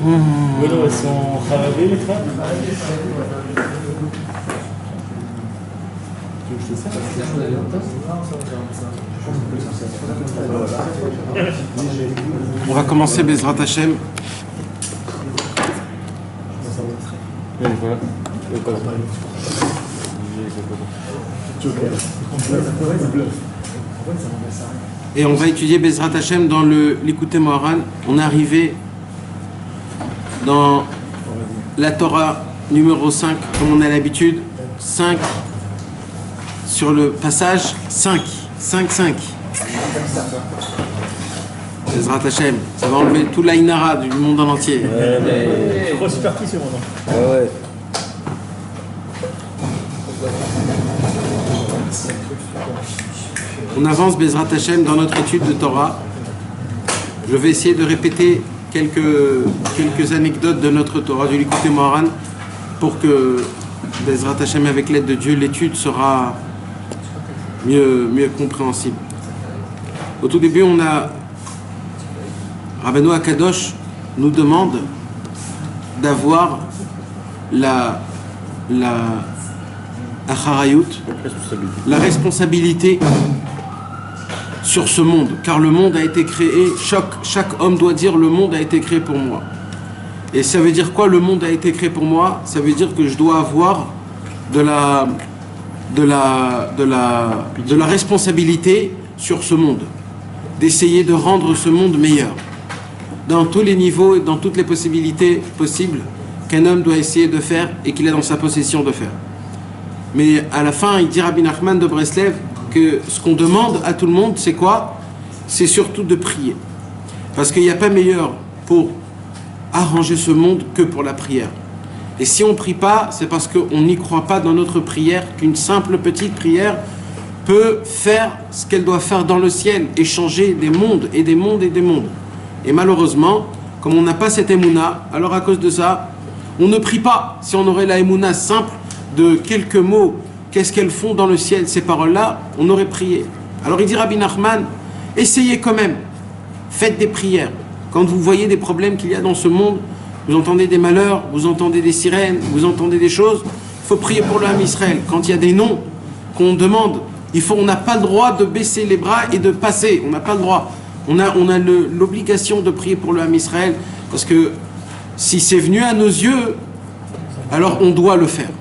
ولو sont خرابين les femmes. On va commencer Bezrat Hashem. Et on va étudier Bezrat Hashem dans l'Écouté Moharan. On est arrivé dans la Torah numéro 5, comme on a l'habitude. 5 sur le passage 5. Bezrat Hashem, ça va enlever tout l'Aïnara du monde en entier. Trop superficieux maintenant. Ouais. On avance Bezrat Hashem dans notre étude de Torah. Je vais essayer de répéter quelques anecdotes de notre Torah, de l'Écouté Moharan, pour que Bezrat Hashem, avec l'aide de Dieu, l'étude sera mieux compréhensible. Au tout début, on a Rabbeinu Akadosh nous demande d'avoir la acharayut, la responsabilité sur ce monde, car le monde a été créé, chaque homme doit dire le monde a été créé pour moi. Et ça veut dire quoi, le monde a été créé pour moi? Ça veut dire que je dois avoir de la responsabilité sur ce monde, d'essayer de rendre ce monde meilleur dans tous les niveaux et dans toutes les possibilités possibles qu'un homme doit essayer de faire et qu'il est dans sa possession de faire. Mais à la fin, il dit Rabbi Nachman de Breslev que ce qu'on demande à tout le monde, c'est quoi? C'est surtout de prier. Parce qu'il n'y a pas meilleur pour arranger ce monde que pour la prière. Et si on ne prie pas, c'est parce qu'on n'y croit pas dans notre prière, qu'une simple petite prière peut faire ce qu'elle doit faire dans le ciel et changer des mondes et des mondes et des mondes. Et malheureusement, comme on n'a pas cette émouna, alors à cause de ça, on ne prie pas. Si on aurait la émouna simple de quelques mots, qu'est-ce qu'elles font dans le ciel, ces paroles-là, on aurait prié. Alors il dit Rabbi Nachman, essayez quand même, faites des prières. Quand vous voyez des problèmes qu'il y a dans ce monde, vous entendez des malheurs, vous entendez des sirènes, vous entendez des choses, il faut prier pour le Ham Israël. Quand il y a des noms qu'on demande, on n'a pas le droit de baisser les bras et de passer, on n'a pas le droit. On a l'obligation de prier pour le Ham Israël, parce que si c'est venu à nos yeux, alors on doit le faire.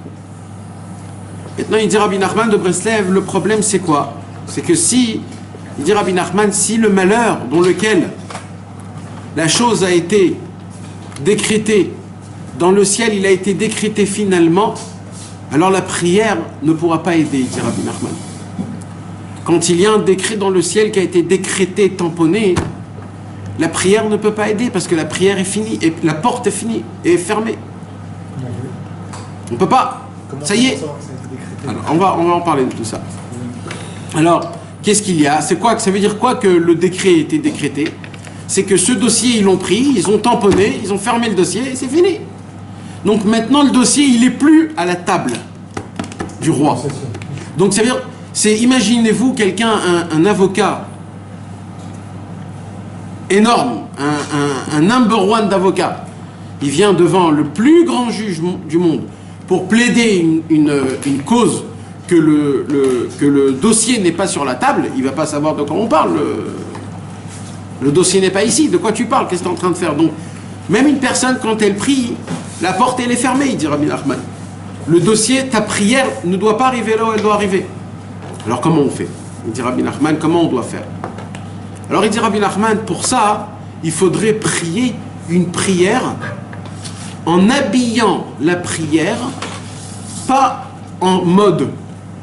Maintenant, il dit Rabbi Nachman de Breslev, le problème c'est quoi? C'est que il dit Rabbi Nachman, si le malheur dans lequel la chose a été décrétée dans le ciel, il a été décrété finalement, alors la prière ne pourra pas aider, dit Rabbi Nachman. Quand il y a un décret dans le ciel qui a été décrété, tamponné, la prière ne peut pas aider parce que la prière est finie, et la porte est finie, et est fermée. On ne peut pas. Ça y est. Alors, on va en parler de tout ça. Alors, qu'est-ce qu'il y a? C'est quoi? Ça veut dire quoi que le décret a été décrété? C'est que ce dossier, ils l'ont pris, ils ont tamponné, ils ont fermé le dossier, et c'est fini. Donc maintenant, le dossier, il n'est plus à la table du roi. Donc ça veut dire, imaginez-vous quelqu'un, un avocat énorme, un number one d'avocat, il vient devant le plus grand juge du monde pour plaider une cause que le dossier n'est pas sur la table, il ne va pas savoir de quoi on parle. Le dossier n'est pas ici, de quoi tu parles, qu'est-ce que tu es en train de faire? Donc, même une personne, quand elle prie, la porte elle est fermée, il dit Rabbi Nachman. Le dossier, ta prière ne doit pas arriver là où elle doit arriver. Alors comment on fait? Il dit Rabbi Nachman, comment on doit faire? Alors il dit Rabbi Nachman, pour ça, il faudrait prier une prière en habillant la prière, pas en mode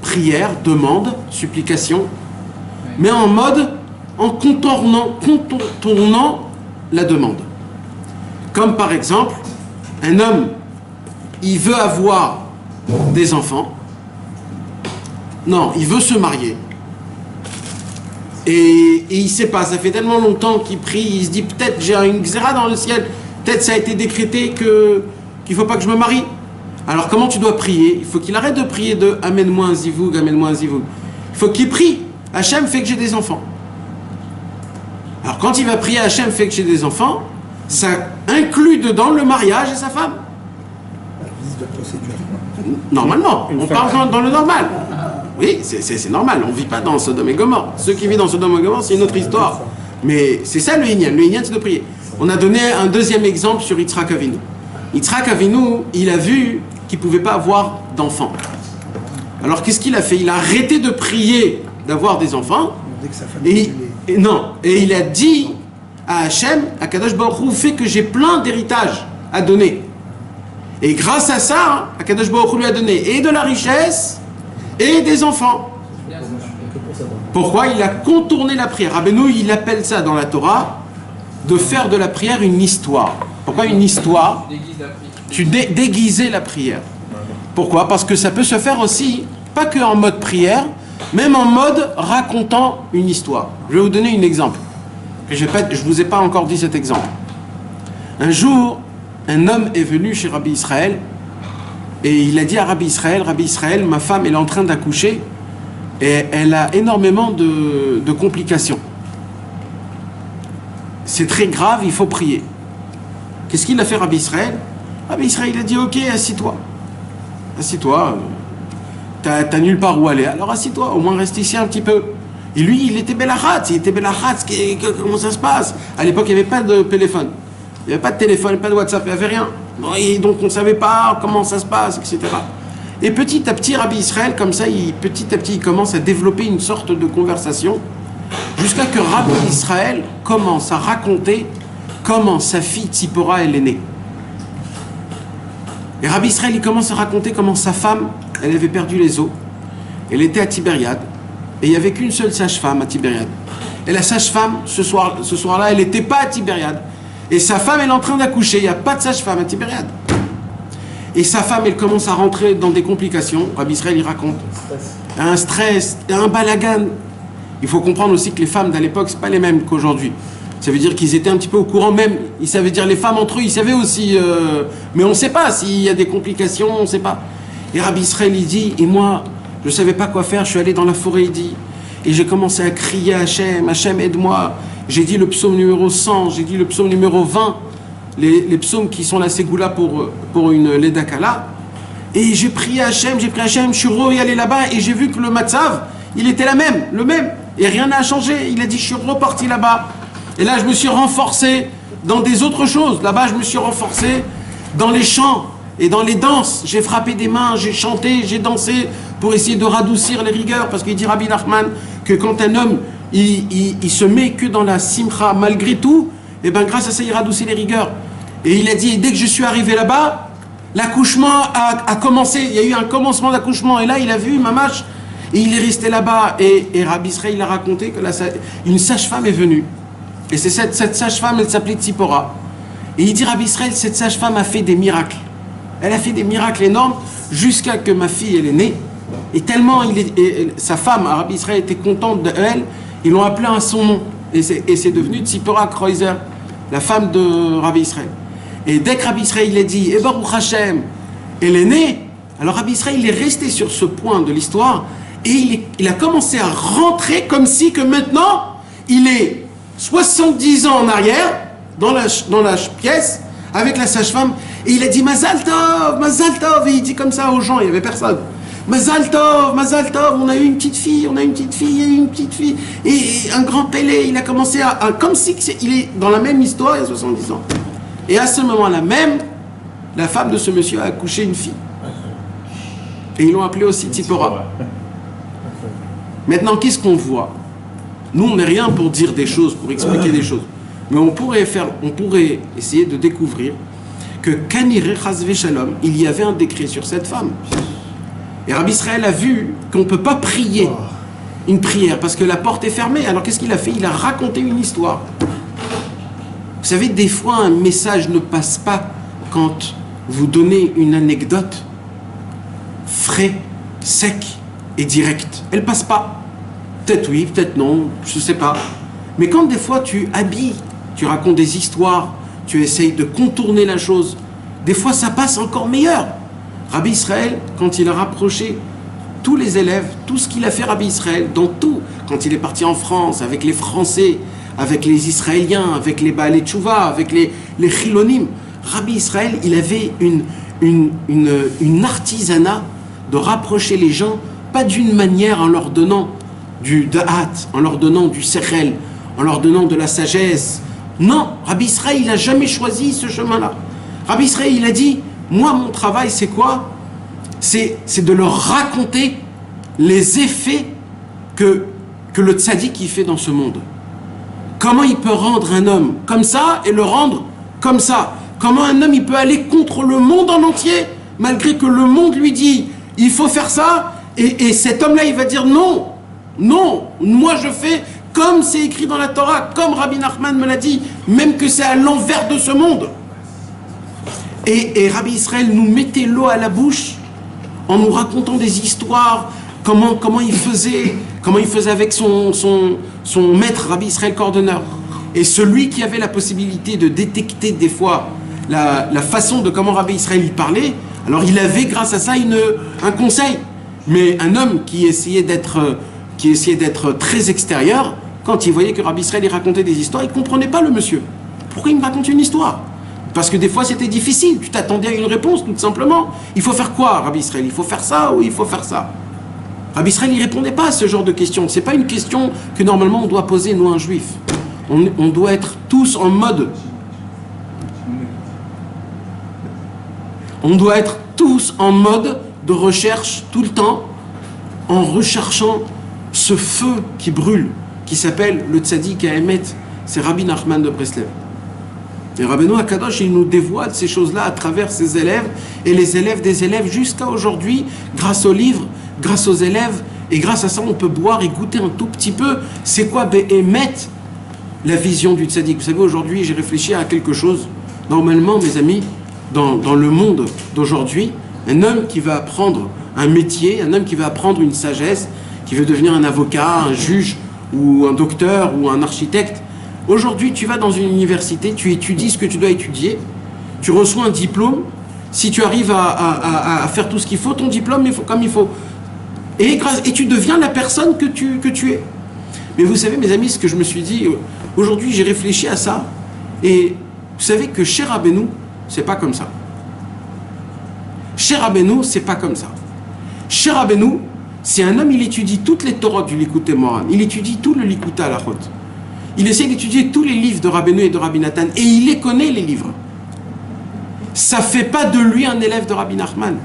prière, demande, supplication, mais en mode, en contournant la demande. Comme par exemple, un homme, il veut avoir des enfants, non, il veut se marier, et il ne sait pas, ça fait tellement longtemps qu'il prie, il se dit peut-être j'ai une xéra dans le ciel, peut-être ça a été décrété qu'il ne faut pas que je me marie. Alors comment tu dois prier? Il faut qu'il arrête de prier de amène-moi un zivoug, amène-moi un zivoug. Il faut qu'il prie, Hachem fait que j'ai des enfants. Alors quand il va prier Hachem fait que j'ai des enfants, Ça inclut dedans le mariage et sa femme. Normalement, on parle dans le normal. Oui, c'est normal, on ne vit pas dans Sodome et Gomorrhe. Ceux qui vivent dans Sodome et Gomorrhe, c'est une autre histoire. Mais c'est ça le Inyan. Le Inyan, c'est de prier. On a donné un deuxième exemple sur Yitzhak Avinu. Yitzhak Avinu, il a vu qu'il ne pouvait pas avoir d'enfants. Alors qu'est-ce qu'il a fait? Il a arrêté de prier d'avoir des enfants. Et il a dit à Hachem, à Kadosh Baruch Hu, fait que j'ai plein d'héritages à donner. Et grâce à ça, Kadosh Baruch Hu lui a donné et de la richesse et des enfants. Pourquoi? Il a contourné la prière. Rabbeinu, il appelle ça dans la Torah de faire de la prière une histoire. Pourquoi une histoire? Tu déguiser la prière. Pourquoi? Parce que ça peut se faire aussi, pas que en mode prière, même en mode racontant une histoire. Je vais vous donner un exemple. Je ne vous ai pas encore dit cet exemple. Un jour, un homme est venu chez Rabbi Israël et il a dit à Rabbi Israël, ma femme elle est en train d'accoucher et elle a énormément de complications. C'est très grave, il faut prier. Qu'est-ce qu'il a fait Rabbi Israël? Rabbi Israël il a dit ok, assis-toi. Assis-toi, t'as nulle part où aller, alors assis-toi, au moins reste ici un petit peu. Et lui, il était belachatz, comment ça se passe? À l'époque, il n'y avait pas de téléphone. Il n'y avait pas de téléphone, pas de WhatsApp, il n'y avait rien. Et donc on ne savait pas comment ça se passe, etc. Et petit à petit, Rabbi Israël, comme ça, petit à petit, il commence à développer une sorte de conversation, jusqu'à que Rabbi Israël commence à raconter comment sa fille Tzipora, elle est née. Et Rabbi Israël, il commence à raconter comment sa femme, elle avait perdu les os. Elle était à Tibériade. Et il n'y avait qu'une seule sage-femme à Tibériade. Et la sage-femme, ce soir-là, elle n'était pas à Tibériade. Et sa femme, elle est en train d'accoucher. Il n'y a pas de sage-femme à Tibériade. Et sa femme, elle commence à rentrer dans des complications. Rabbi Israël, il raconte. Un stress, un balagan. Il faut comprendre aussi que les femmes de l'époque, ce pas les mêmes qu'aujourd'hui. Ça veut dire qu'ils étaient un petit peu au courant même. Ça veut dire les femmes entre eux, ils savaient aussi. Mais on ne sait pas s'il y a des complications, on ne sait pas. Et Rabbi Israël, il dit, et moi, je ne savais pas quoi faire, je suis allé dans la forêt, il dit, et j'ai commencé à crier à Hachem, Hachem aide-moi. J'ai dit le psaume numéro 100, j'ai dit le psaume numéro 20, les psaumes qui sont la ségoula pour une Ledakala. Et j'ai prié à Hachem, je suis allé là-bas et j'ai vu que le matzav, il était le même. Et rien n'a changé. Il a dit, je suis reparti là-bas. Et là, je me suis renforcé dans des autres choses. Là-bas, je me suis renforcé dans les chants et dans les danses. J'ai frappé des mains, j'ai chanté, j'ai dansé pour essayer de radoucir les rigueurs. Parce qu'il dit Rabbi Nachman que quand un homme, il se met que dans la simcha malgré tout, et bien grâce à ça, il radoucit les rigueurs. Et il a dit, dès que je suis arrivé là-bas, l'accouchement a commencé. Il y a eu un commencement d'accouchement. Et là, il a vu Mamash. Et il est resté là-bas. Et Rabbi Israël, il a raconté que une sage-femme est venue. Et c'est cette sage-femme, elle s'appelait Tzipora. Et il dit, Rabbi Israël, cette sage-femme a fait des miracles. Elle a fait des miracles énormes jusqu'à que ma fille, elle est née. Et tellement sa femme, Rabbi Israël, était contente d'elle, ils l'ont appelée à son nom. Et c'est devenu Tzipora Kreuzer, la femme de Rabbi Israël. Et dès que Rabbi Israël, il a dit, eh Baruch Hashem, elle est née, alors Rabbi Israël, il est resté sur ce point de l'histoire et il a commencé à rentrer comme si que maintenant, il est 70 ans en arrière, dans la pièce, avec la sage-femme, et il a dit Mazal Tov, et il dit comme ça aux gens, il n'y avait personne. Mazal Tov, on a eu une petite fille, et un grand Pélé, il a commencé comme si il est dans la même histoire il y a 70 ans. Et à ce moment-là même, la femme de ce monsieur a accouché une fille. Et ils l'ont appelée aussi Tzipora. Maintenant, qu'est-ce qu'on voit? Nous, on n'est rien pour dire des choses, pour expliquer des choses. Mais on pourrait essayer de découvrir que Kanire Chazve Shalom, il y avait un décret sur cette femme. Et Rabbi Israël a vu qu'on ne peut pas prier une prière parce que la porte est fermée. Alors qu'est-ce qu'il a fait? Il a raconté une histoire. Vous savez, des fois, un message ne passe pas quand vous donnez une anecdote frais, sec et direct. Elle passe pas. Peut-être oui, peut-être non, je ne sais pas. Mais quand des fois tu habilles, tu racontes des histoires, tu essayes de contourner la chose, des fois ça passe encore meilleur. Rabbi Israël, quand il a rapproché tous les élèves, tout ce qu'il a fait Rabbi Israël, dans tout, quand il est parti en France avec les Français, avec les Israéliens, avec les Baalei Tchouva, avec les Chilonim. Rabbi Israël, il avait une artisanat de rapprocher les gens, pas d'une manière en leur donnant du da'at, en leur donnant du sechel, en leur donnant de la sagesse. Non, Rabbi Israël, il n'a jamais choisi ce chemin-là. Rabbi Israël, il a dit, moi, mon travail, c'est quoi? C'est de leur raconter les effets que le tzaddik il fait dans ce monde. Comment il peut rendre un homme comme ça et le rendre comme ça? Comment un homme il peut aller contre le monde en entier, malgré que le monde lui dit il faut faire ça, et cet homme-là il va dire non, non, moi je fais comme c'est écrit dans la Torah, comme Rabbi Nachman me l'a dit, même que c'est à l'envers de ce monde. Et Rabbi Israël nous mettait l'eau à la bouche en nous racontant des histoires, comment il faisait avec son maître Rabbi Israël Cordonneur. Et celui qui avait la possibilité de détecter des fois la façon de comment Rabbi Israël y parlait, alors il avait grâce à ça un conseil. Mais un homme qui essayait d'être très extérieur, quand il voyait que Rabbi Israël y racontait des histoires, il ne comprenait pas le monsieur. Pourquoi il me raconte une histoire? Parce que des fois c'était difficile, tu t'attendais à une réponse tout simplement. Il faut faire quoi, Rabbi Israël? Il faut faire ça ou il faut faire ça? Rabbi Israël ne répondait pas à ce genre de questions. Ce n'est pas une question que normalement on doit poser, nous, un juif. On doit être tous en mode. On doit être tous en mode de recherche tout le temps, en recherchant ce feu qui brûle, qui s'appelle le tzaddik à Emet. C'est Rabbi Nachman de Breslev. Et Rabbeinu Akadosh, il nous dévoile ces choses-là à travers ses élèves et les élèves des élèves jusqu'à aujourd'hui, grâce aux livres, grâce aux élèves, et grâce à ça, on peut boire et goûter un tout petit peu. C'est quoi Be'emet, la vision du tzaddik? Vous savez, aujourd'hui, j'ai réfléchi à quelque chose. Normalement, mes amis, dans le monde d'aujourd'hui, un homme qui va apprendre un métier, un homme qui va apprendre une sagesse, qui veut devenir un avocat, un juge, ou un docteur, ou un architecte, aujourd'hui, tu vas dans une université, tu étudies ce que tu dois étudier, tu reçois un diplôme. Si tu arrives à faire tout ce qu'il faut, ton diplôme, il faut comme il faut. Et tu deviens la personne que tu es. Mais vous savez, mes amis, ce que je me suis dit, aujourd'hui, j'ai réfléchi à ça. Et vous savez que chez Rabbeinu, c'est pas comme ça. Chez Rabbeinu, c'est pas comme ça. Chez Rabbeinu, c'est un homme, il étudie toutes les Torahs du Likutei Moharan. Il étudie tout le Likutei Halachot. Il essaie d'étudier tous les livres de Rabbeinu et de Rabbi Nathan. Et il les connaît, les livres. Ça ne fait pas de lui un élève de Rabbi Nachman.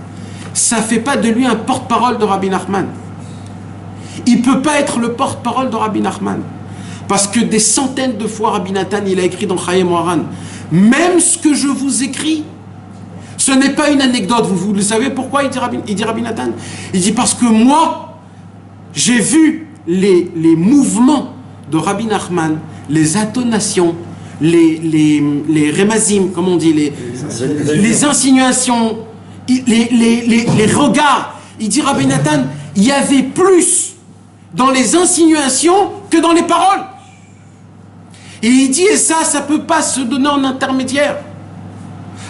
Ça ne fait pas de lui un porte-parole de Rabbi Nachman. Il ne peut pas être le porte-parole de Rabbi Nachman. Parce que des centaines de fois, Rabbi Nathan, il a écrit dans Chayei Moharan, même ce que je vous écris, ce n'est pas une anecdote. Vous le savez pourquoi il dit Rabbi Nathan? Il dit parce que moi, j'ai vu les mouvements de Rabbi Nachman, les intonations, les remazim, comme on dit, les insinuations, les regards. Il dit Rabbi Nathan, il y avait plus dans les insinuations que dans les paroles. Et il dit, et ça ne peut pas se donner en intermédiaire.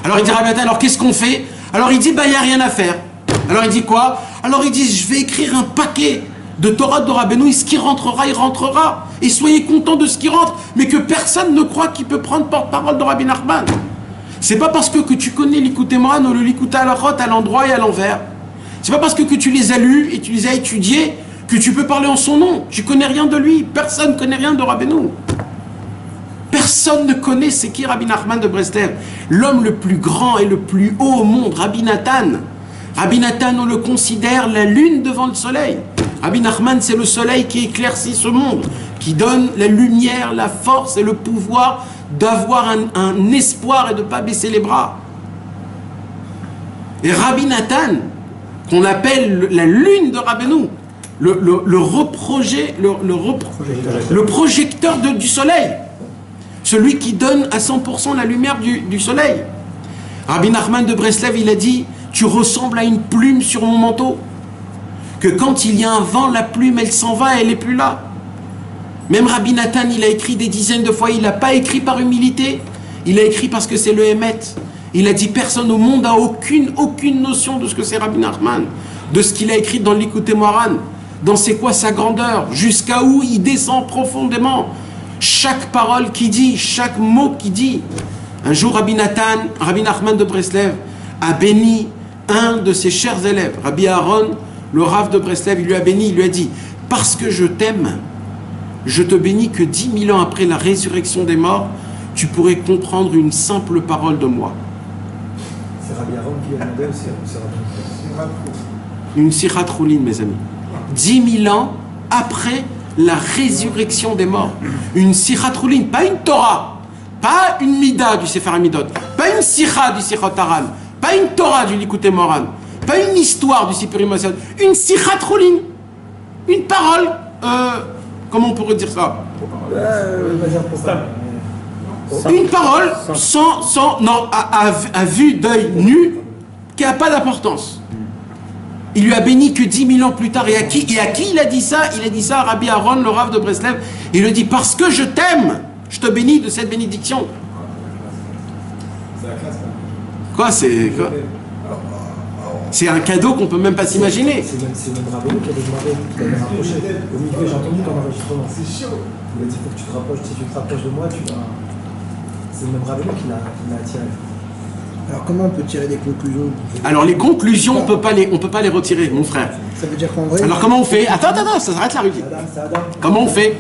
Alors il dit Rabbi Nathan, alors qu'est-ce qu'on fait? Alors il dit, il n'y a rien à faire. Alors il dit quoi? Alors il dit, je vais écrire un paquet de Torah de Rabbeinu, et ce qui rentrera, il rentrera. Et soyez contents de ce qui rentre, mais que personne ne croit qu'il peut prendre porte-parole de Rabbi Nachman. C'est pas parce que tu connais l'Likutei Moharan ou le Likutei Halachot à l'endroit et à l'envers. C'est pas parce que tu les as lus et tu les as étudiés que tu peux parler en son nom. Tu connais rien de lui. Personne ne connaît rien de Rabbeinu. Personne ne connaît c'est qui Rabbi Nachman de Breslev. L'homme le plus grand et le plus haut au monde, Rabbi Nathan. Rabbi Nathan, on le considère la lune devant le soleil. Rabbi Nachman, c'est le soleil qui éclaircit ce monde, qui donne la lumière, la force et le pouvoir d'avoir un espoir et de ne pas baisser les bras. Et Rabbi Nathan, qu'on appelle la lune de Rabbeinu, le projecteur du soleil, celui qui donne à 100% la lumière du soleil. Rabbi Nachman de Breslev, il a dit, tu ressembles à une plume sur mon manteau, que quand il y a un vent, la plume, elle s'en va, elle n'est plus là. Même Rabbi Nathan, il a écrit des dizaines de fois, il n'a pas écrit par humilité, il a écrit parce que c'est le Emet. Il a dit, personne au monde n'a aucune notion de ce que c'est Rabbi Nachman, de ce qu'il a écrit dans l'Likutei Moharan, dans c'est quoi sa grandeur, jusqu'à où il descend profondément. chaque parole qu'il dit, chaque mot qu'il dit. Un jour, Rabbi Nachman de Breslev, a béni un de ses chers élèves, Rabbi Aaron, le Rav de Breslev. Il lui a béni, il lui a dit, parce que je t'aime, je te bénis que 10 000 ans après la résurrection des morts, tu pourrais comprendre une simple parole de moi. C'est Rabbi Aaron qui a demandé ou c'est Rabbi? Une Sichat Choulin, mes amis. 10 000 ans après la résurrection des morts. Une Sichat Choulin, pas une Torah, pas une Mida du Sefer Hamidot, pas une Sicha du Sichot Haran, pas une Torah du Likutei Moharan, pas une histoire du Sipurim Masad, une Sichat Choulin, une parole, comment on pourrait dire ça? Une parole à vue d'œil nu qui n'a pas d'importance. Il lui a béni que 10 000 ans plus tard. Et à qui il a dit ça? Il a dit ça à Rabbi Aaron, le Rav de Breslev. Il lui dit, parce que je t'aime, je te bénis de cette bénédiction. C'est la classe, Quoi, c'est quoi? C'est un cadeau qu'on peut même pas s'imaginer. C'est même Rabbeinu qui avait demandé, qui avait rapproché. Au milieu, j'ai entendu ton enregistrement. C'est chaud. Il a dit, faut que tu te rapproches. Si tu te rapproches de moi, tu vas... C'est le même Rabbeinu qui l'a attiré. Alors comment on peut tirer des conclusions? Alors les conclusions, on peut pas les retirer, mon frère. Ça veut dire qu'en vrai... Alors comment on fait? Attends, ça s'arrête là, Rudy. Comment on fait?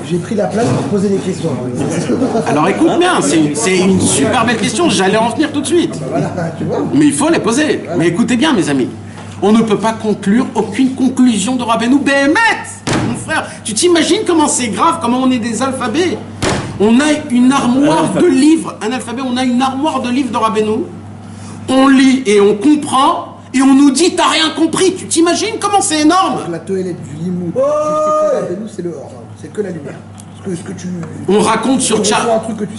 J'ai pris la place pour poser des questions. Alors écoute bien, c'est une super belle question, j'allais en venir tout de suite. Voilà, tu vois. Mais il faut les poser. Mais écoutez bien, mes amis. On ne peut pas conclure aucune conclusion de Rabbeinu Béhémet. Mon frère, tu t'imagines comment c'est grave, comment on est des alphabets? On a une armoire de livres, un alphabet, on a une armoire de livres de Rabbeinu. On lit et on comprend, et on nous dit, t'as rien compris. Tu t'imagines comment c'est énorme? La toilette du limoud, c'est le hors. C'est que la lumière. Ce que tu... On raconte sur chat.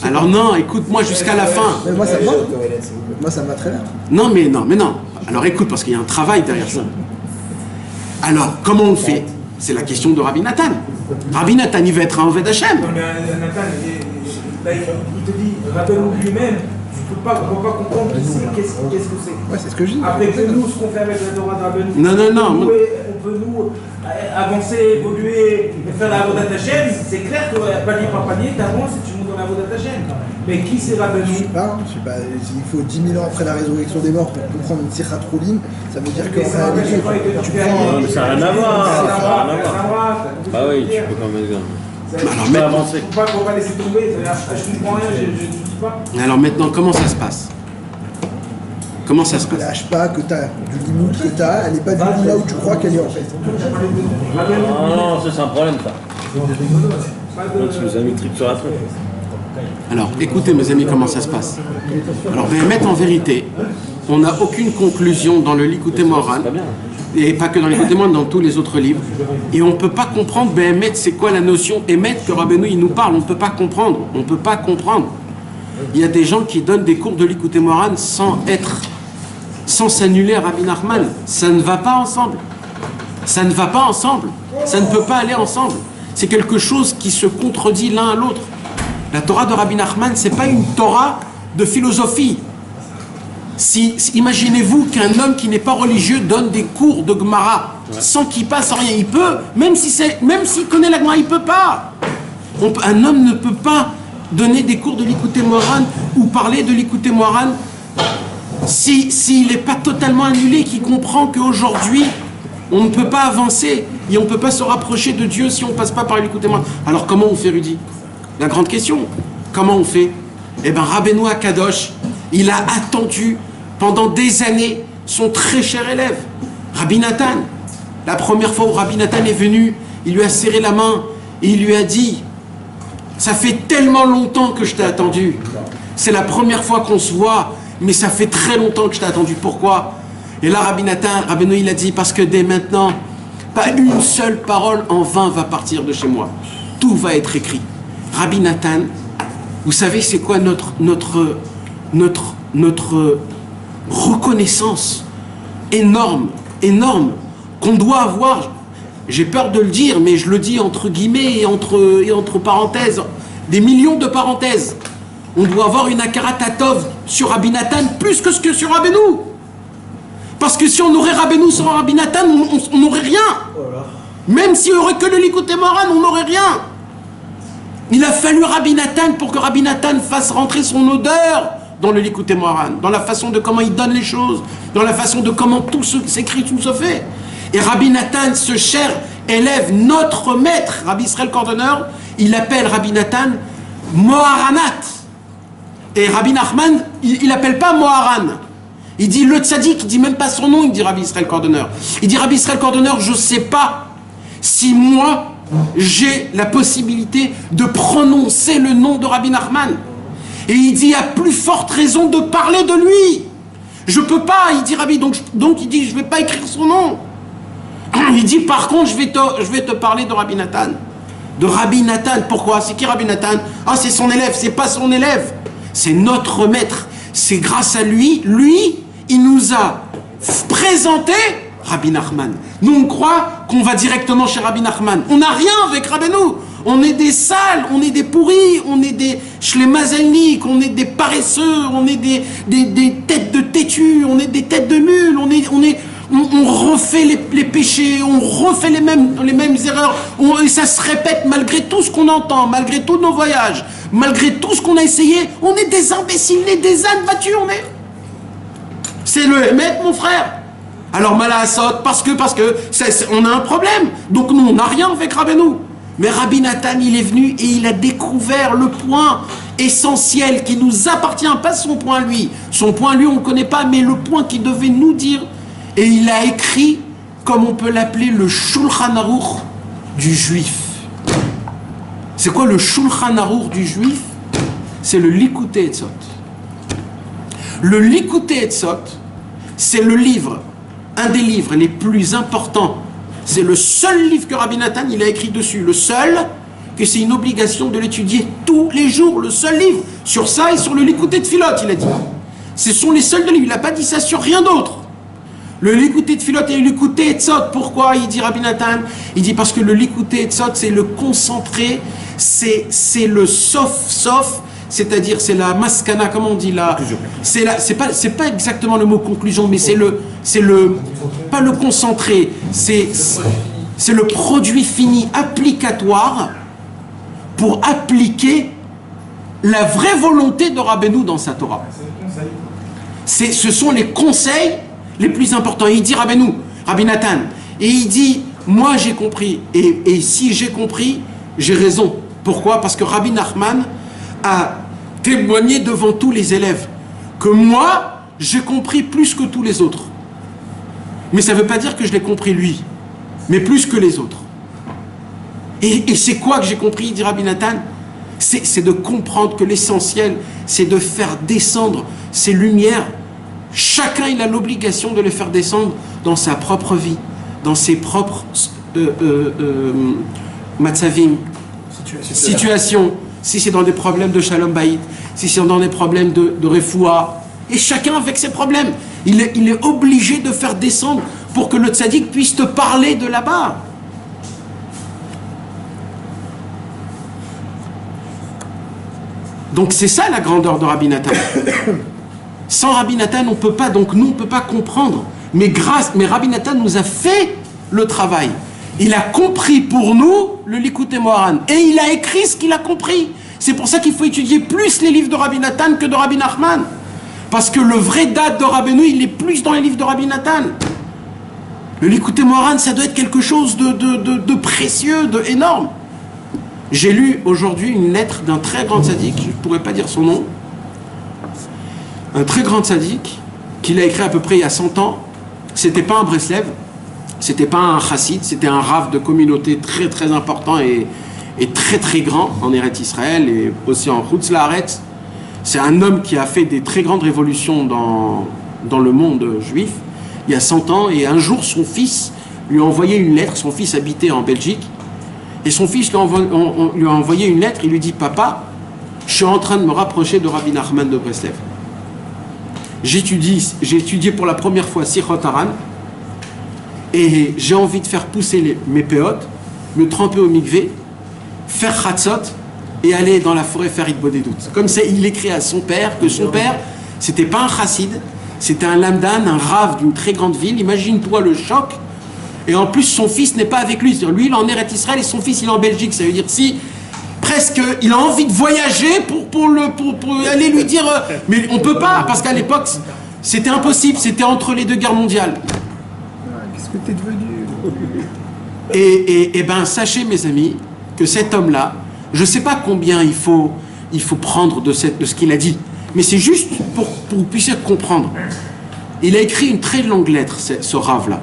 Alors non, écoute-moi jusqu'à la fin. Mais moi ça me va. Moi ça me va très bien. Non. Alors écoute, parce qu'il y a un travail derrière ça. Alors, comment on le fait? C'est la question de Rabbi Nathan. Rabbi Nathan, il va être un Oved Hashem. Non, mais Nathan, il te dit, Rabbeinu lui-même, on ne peut pas comprendre qui c'est, qu'est-ce que c'est. Ouais, c'est ce que je dis. Après que nous, ce qu'on fait avec la Torah de Rabbeinu, Non. On peut nous avancer, évoluer, faire la Avodat Hashem. C'est clair que palier par palier, tu avances et tu montes dans la Avodat Hashem. Mais qui c'est Rabbeinu? Je sais pas. Il faut 10 000 ans après la résurrection des morts pour comprendre une Sichat Choulin. Ça veut dire qu'en réalité, tu prends... Ça n'a rien à voir. Bah oui, tu peux quand même dire. Alors, pas avancer. Faut pas laisser tomber. Je comprends rien, je ne dis pas. Alors maintenant, comment ça se passe? Comment ça se Que passe? la HPA que tu as, du limoud que tu as, elle n'est pas du tout là où tu crois qu'elle est en fait. Non, ça c'est un problème ça. Donc tu nous as mis le truc sur la tronche. Alors, écoutez mes amis, comment ça se passe? Alors, Béhémet, en vérité, on n'a aucune conclusion dans le Likutei Moharan, et pas que dans le Likutei Moharan, dans tous les autres livres. Et on ne peut pas comprendre, Béhémet, c'est quoi la notion Émet que Rabbeinu il nous parle. On ne peut pas comprendre. On ne peut pas comprendre. Il y a des gens qui donnent des cours de Likutei Moharan sans s'annuler à Rabbi Nachman. Ça ne va pas ensemble. Ça ne va pas ensemble. Ça ne peut pas aller ensemble. C'est quelque chose qui se contredit l'un à l'autre. La Torah de Rabbi Nachman, ce n'est pas une Torah de philosophie. Imaginez-vous qu'un homme qui n'est pas religieux donne des cours de Gemara sans qu'il passe rien. Il peut, même s'il connaît la Gemara, il ne peut pas. Un homme ne peut pas donner des cours de Likutei Moharan ou parler de Likutei Moharan s'il n'est pas totalement annulé, qu'il comprend qu'aujourd'hui, on ne peut pas avancer et on ne peut pas se rapprocher de Dieu si on ne passe pas par Likutei Moharan. Alors comment on fait, Rudy? La grande question, comment on fait? Eh bien, Rabbeinu Akadosh, il a attendu pendant des années son très cher élève, Rabbi Nathan. La première fois où Rabbi Nathan est venu, il lui a serré la main et il lui a dit, ça fait tellement longtemps que je t'ai attendu. C'est la première fois qu'on se voit, mais ça fait très longtemps que je t'ai attendu. Pourquoi? Et là, Rabbi Nathan, Rabbeinu, il a dit, parce que dès maintenant, pas une seule parole en vain va partir de chez moi. Tout va être écrit. Rabbi Nathan, vous savez c'est quoi notre reconnaissance énorme qu'on doit avoir. J'ai peur de le dire, mais je le dis entre guillemets et entre parenthèses, des millions de parenthèses. On doit avoir une Akarat Hatov sur Rabbi Nathan plus que ce que sur Rabbeinu. Parce que si on aurait Rabbeinu sans Rabbi Nathan, on n'aurait rien. Même s'il n'y aurait que le Likutei Moharan, on n'aurait rien. Il a fallu Rabbi Nathan pour que Rabbi Nathan fasse rentrer son odeur dans le Likutei Moharan, dans la façon de comment il donne les choses, dans la façon de comment tout s'écrit, tout se fait. Et Rabbi Nathan, ce cher élève, notre maître, Rabbi Israël Cordonneur, il appelle Rabbi Nathan Moharanat. Et Rabbi Nachman, il n'appelle pas Moharan. Il dit le tzaddik, il dit même pas son nom, il dit Rabbi Israël Cordonneur. Il dit Rabbi Israël Cordonneur, je ne sais pas si moi j'ai la possibilité de prononcer le nom de Rabbi Nachman. Et il dit à plus forte raison de parler de lui. Je peux pas, il dit Rabbi, donc il dit je vais pas écrire son nom. Il dit par contre je vais te parler de Rabbi Nathan. De Rabbi Nathan, pourquoi? C'est qui Rabbi Nathan? Ah, c'est son élève, c'est pas son élève. C'est notre maître. C'est grâce à lui, il nous a présenté Rabbi Nachman. Nous, on croit qu'on va directement chez Rabbi Nachman. On n'a rien avec Rabbeinu. On est des sales, on est des pourris, on est des shlemazalnik, on est des paresseux, on est des têtes de têtus, on est des têtes de mules, on refait les péchés, on refait les mêmes erreurs, et ça se répète malgré tout ce qu'on entend, malgré tous nos voyages, malgré tout ce qu'on a essayé. On est des imbéciles, des ânes battus, c'est le Hémet, mon frère. Alors Malassot, parce que on a un problème. Donc nous, on n'a rien avec Rabbeinu. Mais Rabbi Nathan, il est venu et il a découvert le point essentiel qui nous appartient, pas son point lui. Son point lui, on ne connaît pas, mais le point qui devait nous dire. Et il a écrit, comme on peut l'appeler, le Shulchan Aruch du juif. C'est quoi le Shulchan Aruch du juif? C'est le Likutei Etzot. Le Likutei Etzot, c'est le livre, un des livres les plus importants. C'est le seul livre que Rabbi Nathan il a écrit dessus. Le seul, que c'est une obligation de l'étudier tous les jours. Le seul livre. Sur ça et sur le Likutei Tfilot, il a dit. Ce sont les seuls deux livres. Il n'a pas dit ça sur rien d'autre. Le Likutei Tfilot et le Likutei Etzot. Pourquoi il dit Rabbi Nathan? Il dit parce que le Likutei Etzot, c'est le concentré, c'est le sauf, c'est-à-dire c'est la maskana, comment on dit là? C'est pas exactement le mot conclusion, mais c'est pas le concentré, c'est le produit fini applicatoire pour appliquer la vraie volonté de Rabbeinu dans sa Torah. Ce sont les conseils les plus importants. Et il dit Rabbeinu, Rabbi Nathan, et il dit moi j'ai compris, et si j'ai compris, j'ai raison. Pourquoi? Parce que Rabbi Nachman a témoigné devant tous les élèves que moi j'ai compris plus que tous les autres. Mais ça ne veut pas dire que je l'ai compris lui, mais plus que les autres. Et c'est quoi que j'ai compris, dit Rabbi Nathan? C'est de comprendre que l'essentiel, c'est de faire descendre ces lumières. Chacun, il a l'obligation de les faire descendre dans sa propre vie, dans ses propres matzavim, situations. Si c'est dans des problèmes de shalom bayit, si c'est dans des problèmes de refoua, et chacun avec ses problèmes. Il est obligé de faire descendre pour que le tzaddik puisse te parler de là-bas. Donc c'est ça la grandeur de Rabbi Nathan. Sans Rabbi Nathan, on peut pas, donc nous on peut pas comprendre. Mais Rabbi Nathan nous a fait le travail. Il a compris pour nous le Likutei Moharan. Et il a écrit ce qu'il a compris. C'est pour ça qu'il faut étudier plus les livres de Rabbi Nathan que de Rabbi Nachman. Parce que le vrai date de Rabbeinu, il est plus dans les livres de Rabbi Nathan. Le Likutei Moharan, ça doit être quelque chose de précieux, d'énorme. J'ai lu aujourd'hui une lettre d'un très grand tzaddik, je ne pourrais pas dire son nom, un très grand tzaddik, qu'il a écrit à peu près il y a 100 ans. C'était pas un Breslev, c'était pas un chassid, c'était un rav de communauté très très important et très très grand en Eretz Israël et aussi en Chutz La'aretz. C'est un homme qui a fait des très grandes révolutions dans le monde juif il y a 100 ans, et un jour son fils lui a envoyé une lettre. Son fils habitait en Belgique et son fils lui a envoyé une lettre. Il lui dit: papa, je suis en train de me rapprocher de Rabbi Nachman de Breslev. J'ai étudié pour la première fois Sichot Haran et j'ai envie de faire pousser mes péotes, me tremper au mikvé, faire chatzot et aller dans la forêt faire Hitbodedut. Comme ça, il écrit à son père que son père, c'était pas un chassid, c'était un lamdan, un rave d'une très grande ville. Imagine-toi le choc. Et en plus, son fils n'est pas avec lui. C'est-à-dire, lui, il est en Eretz Israël et son fils, il est en Belgique. Ça veut dire, si presque, il a envie de voyager pour aller lui dire, mais on peut pas, parce qu'à l'époque, c'était impossible, c'était entre les deux guerres mondiales. Qu'est-ce que t'es devenu? Et ben, sachez, mes amis, que cet homme-là, je sais pas combien il faut prendre de ce qu'il a dit, mais c'est juste pour que vous puissiez comprendre. Il a écrit une très longue lettre, ce Rav-là.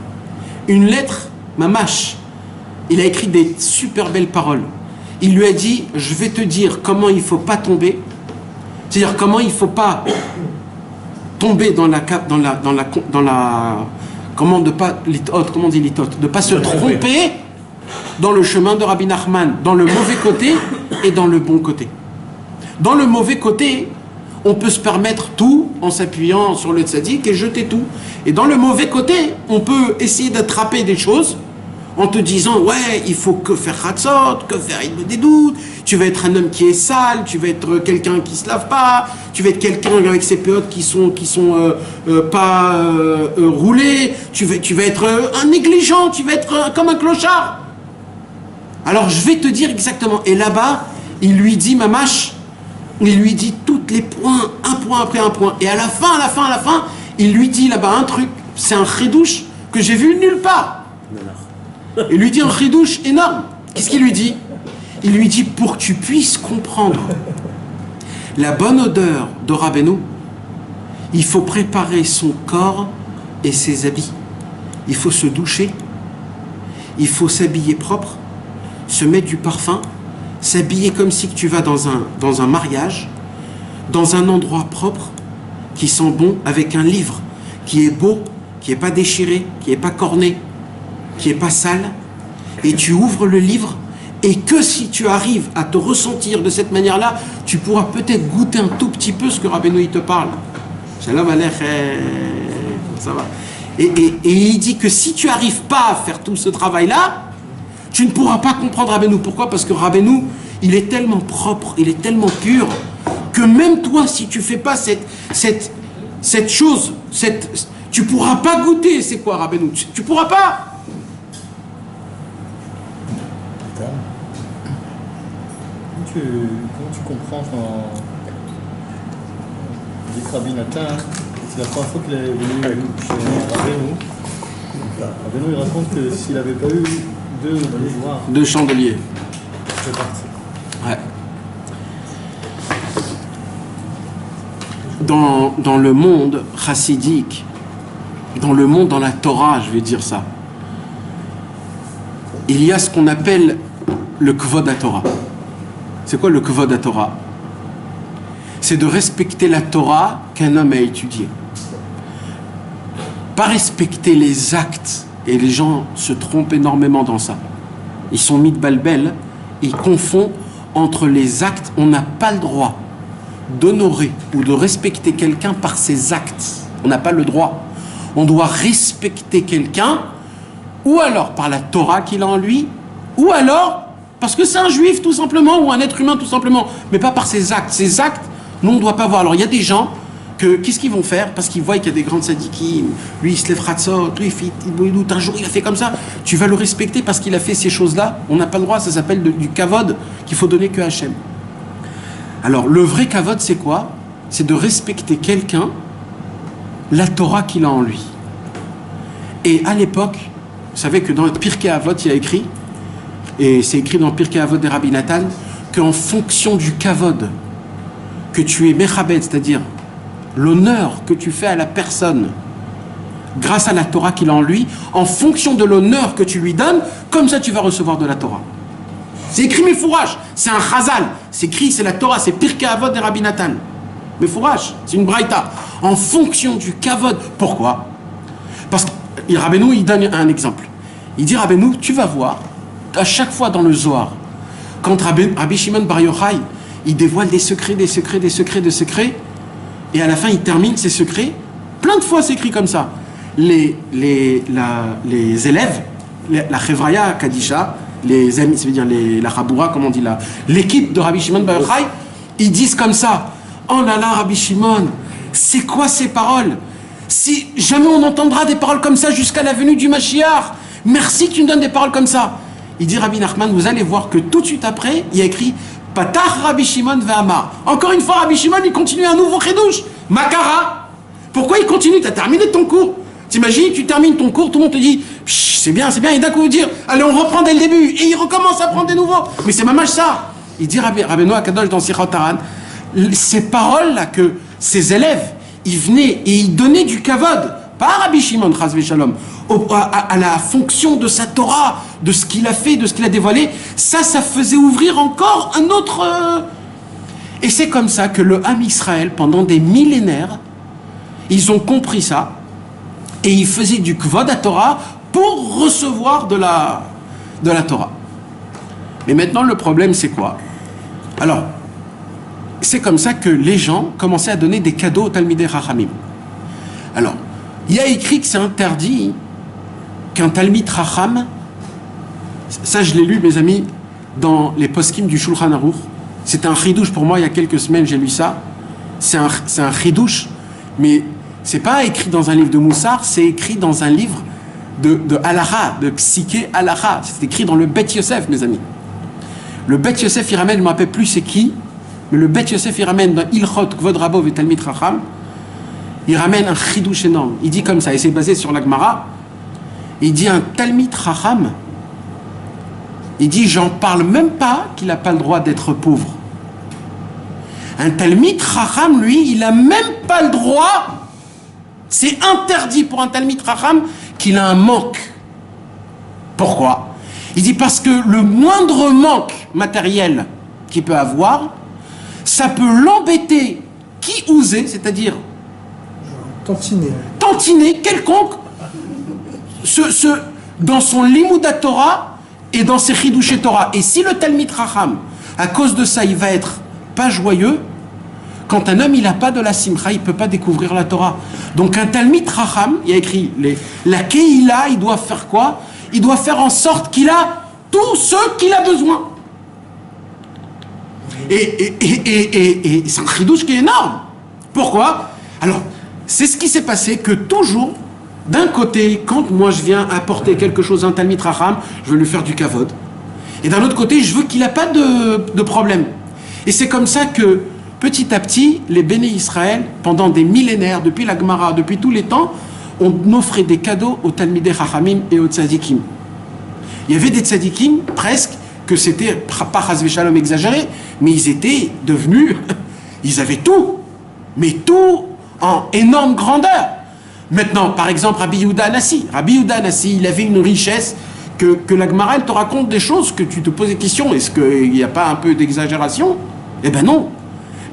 Une lettre, mamache. Il a écrit des super belles paroles. Il lui a dit, je vais te dire comment il ne faut pas tomber. C'est-à-dire comment il ne faut pas tomber dans la comment de pas comment on dit litot, de pas se tromper dans le chemin de Rabbi Nachman, dans le mauvais côté et dans le bon côté. Dans le mauvais côté, on peut se permettre tout en s'appuyant sur le tzaddik et jeter tout. Et dans le mauvais côté, on peut essayer d'attraper des choses en te disant, ouais, il faut que faire Hatzot, que faire Eid Bédédout, tu vas être un homme qui est sale, tu vas être quelqu'un qui se lave pas, tu vas être quelqu'un avec ses péotes qui sont pas roulés, tu vas être un négligent, tu vas être comme un clochard. Alors je vais te dire exactement. Et là-bas, il lui dit, mamache, il lui dit tous les points, un point après un point. Et à la fin, il lui dit là-bas un truc, c'est un chidouche que j'ai vu nulle part. Il lui dit un chidouche énorme. Qu'est-ce qu'il lui dit? Il lui dit, pour que tu puisses comprendre la bonne odeur de Rabbeinu, il faut préparer son corps et ses habits. Il faut se doucher, il faut s'habiller propre, se mettre du parfum, s'habiller comme si tu vas dans un mariage, dans un endroit propre, qui sent bon, avec un livre qui est beau, qui n'est pas déchiré, qui n'est pas corné, qui n'est pas sale, et tu ouvres le livre, et que si tu arrives à te ressentir de cette manière-là, tu pourras peut-être goûter un tout petit peu ce que Rabbeinu il te parle. Shalom aleichem, ça va. Et il dit que si tu n'arrives pas à faire tout ce travail-là, tu ne pourras pas comprendre Rabbeinu. Pourquoi? Parce que Rabbeinu, il est tellement propre, il est tellement pur, que même toi, si tu ne fais pas cette chose, tu ne pourras pas goûter. C'est quoi Rabbeinu? Tu ne pourras pas. Comment tu comprends quand dit que Rabbi Nathan, c'est la première fois qu'il est venu chez Rabbeinu. Rabbeinu il raconte que s'il n'avait pas eu deux chandeliers. C'est parti. Ouais. Dans le monde chassidique, dans la Torah, je vais dire ça, il y a ce qu'on appelle le Kvod HaTorah. C'est quoi le Kvod HaTorah? C'est de respecter la Torah qu'un homme a étudiée. Pas respecter les actes, et les gens se trompent énormément dans ça. Ils sont mis de balbel, ils confondent entre les actes. On n'a pas le droit d'honorer ou de respecter quelqu'un par ses actes. On n'a pas le droit. On doit respecter quelqu'un, ou alors par la Torah qu'il a en lui, ou alors parce que c'est un juif tout simplement, ou un être humain tout simplement, mais pas par ses actes. Ses actes, nous on ne doit pas voir. Alors il y a des gens, qu'est-ce qu'ils vont faire? Parce qu'ils voient qu'il y a des grandes sadikim, lui il se lève Hatzot, lui il fait un jour il a fait comme ça, tu vas le respecter parce qu'il a fait ces choses-là. On n'a pas le droit, ça s'appelle du kavod qu'il faut donner que Hachem. Alors le vrai kavod c'est quoi? C'est de respecter quelqu'un, la Torah qu'il a en lui. Et à l'époque, vous savez que dans le Pirkei Avot il y a écrit, et c'est écrit dans Pirkei Avot de Rabbi Nathan, qu'en fonction du kavod que tu es mechabed, c'est-à-dire l'honneur que tu fais à la personne grâce à la Torah qu'il a en lui, en fonction de l'honneur que tu lui donnes, comme ça tu vas recevoir de la Torah. C'est écrit Mefourash, c'est un chazal, c'est écrit, c'est la Torah, c'est Pirkei Avot de Rabbi Nathan. Mefourash, c'est une braïta. En fonction du kavod. Pourquoi? Parce que Rabbeinu, il donne un exemple. Il dit, Rabbeinu, tu vas voir, à chaque fois dans le Zohar, quand Rabbi Shimon Bar Yochai, il dévoile des secrets, et à la fin il termine ces secrets, plein de fois c'est écrit comme ça. Les élèves, la Chevraya Kadisha, les amis, ça veut dire la Chaboura, comment on dit là, l'équipe de Rabbi Shimon Bar Yochai, ils disent comme ça, oh là là Rabbi Shimon, c'est quoi ces paroles? Si jamais on entendra des paroles comme ça jusqu'à la venue du Mashiach, merci que tu nous donnes des paroles comme ça. Il dit Rabbi Nachman, vous allez voir que tout de suite après, il y a écrit Patach Rabbi Shimon ve'amar. Encore une fois, Rabbi Shimon, il continue un nouveau chidouche. Makara. Pourquoi il continue? Tu as terminé ton cours. T'imagines, tu termines ton cours, tout le monde te dit c'est bien, et d'un coup il dit allez, on reprend dès le début, et il recommence à prendre des nouveaux. Mais c'est mamage ça. Il dit Rabbeinu Akadosh dans Sichot Haran, ces paroles-là que ses élèves, ils venaient et ils donnaient du kavod, pas à Rabbi Shimon, Chas v'Shalom, à la fonction de sa Torah, de ce qu'il a fait, de ce qu'il a dévoilé, ça faisait ouvrir encore un autre... Et c'est comme ça que le Ham Israël, pendant des millénaires, ils ont compris ça, et ils faisaient du kvod à Torah pour recevoir de la Torah. Mais maintenant, le problème, c'est quoi? Alors, c'est comme ça que les gens commençaient à donner des cadeaux aux Talmidei Chachamim. Alors, il y a écrit que c'est interdit qu'un Talmid Chacham, ça je l'ai lu, mes amis, dans les poskim du Shulchan Aruch. C'était un chidouche pour moi, il y a quelques semaines, j'ai lu ça. C'est un chidouche, mais c'est pas écrit dans un livre de Moussar, c'est écrit dans un livre de Halacha, de Psiké Halacha. C'est écrit dans le Bet Yosef, mes amis. Le Bet Yosef, il ramène, je ne me rappelle plus c'est qui, mais le Bet Yosef, il ramène dans Ilchot, Kvod Rabov et Talmid Chacham, il ramène un chidouche énorme. Il dit comme ça, et c'est basé sur la Gemara, il dit un Talmid Chacham, il dit j'en parle même pas qu'il n'a pas le droit d'être pauvre. Un Talmid Chacham, lui, il n'a même pas le droit. C'est interdit pour un Talmid Chacham qu'il a un manque. Pourquoi? Il dit parce que le moindre manque matériel qu'il peut avoir, ça peut l'embêter, qui oser, c'est-à-dire tantiner quelconque, dans son Limouda Torah et dans ses Chidouché Torah. Et si le Talmid Chacham, à cause de ça, il va être pas joyeux, quand un homme il n'a pas de la simcha, il ne peut pas découvrir la Torah. Donc un Talmid Chacham, il y a écrit, la Keïla, il doit faire quoi? Il doit faire en sorte qu'il a tout ce qu'il a besoin. Et c'est un chidouche qui est énorme. Pourquoi? Alors, c'est ce qui s'est passé que toujours, d'un côté, quand moi je viens apporter quelque chose à un Talmid Chacham, je veux lui faire du kavod. Et d'un autre côté, je veux qu'il n'a pas de problème. Et c'est comme ça que, petit à petit, les Béné Israël, pendant des millénaires, depuis la Gemara, depuis tous les temps, on offrait des cadeaux aux Talmidei Chachamim et aux Tzadikim. Il y avait des Tzadikim, presque, que c'était pas Chas v'Shalom exagéré, mais ils étaient devenus, ils avaient tout, mais tout en énorme grandeur. Maintenant, par exemple, Rabbi Yehuda Anassi. Rabbi Yehuda Anassi, il avait une richesse que la Gemara, elle te raconte des choses que tu te poses des questions. Est-ce qu'il n'y a pas un peu d'exagération? Eh ben non.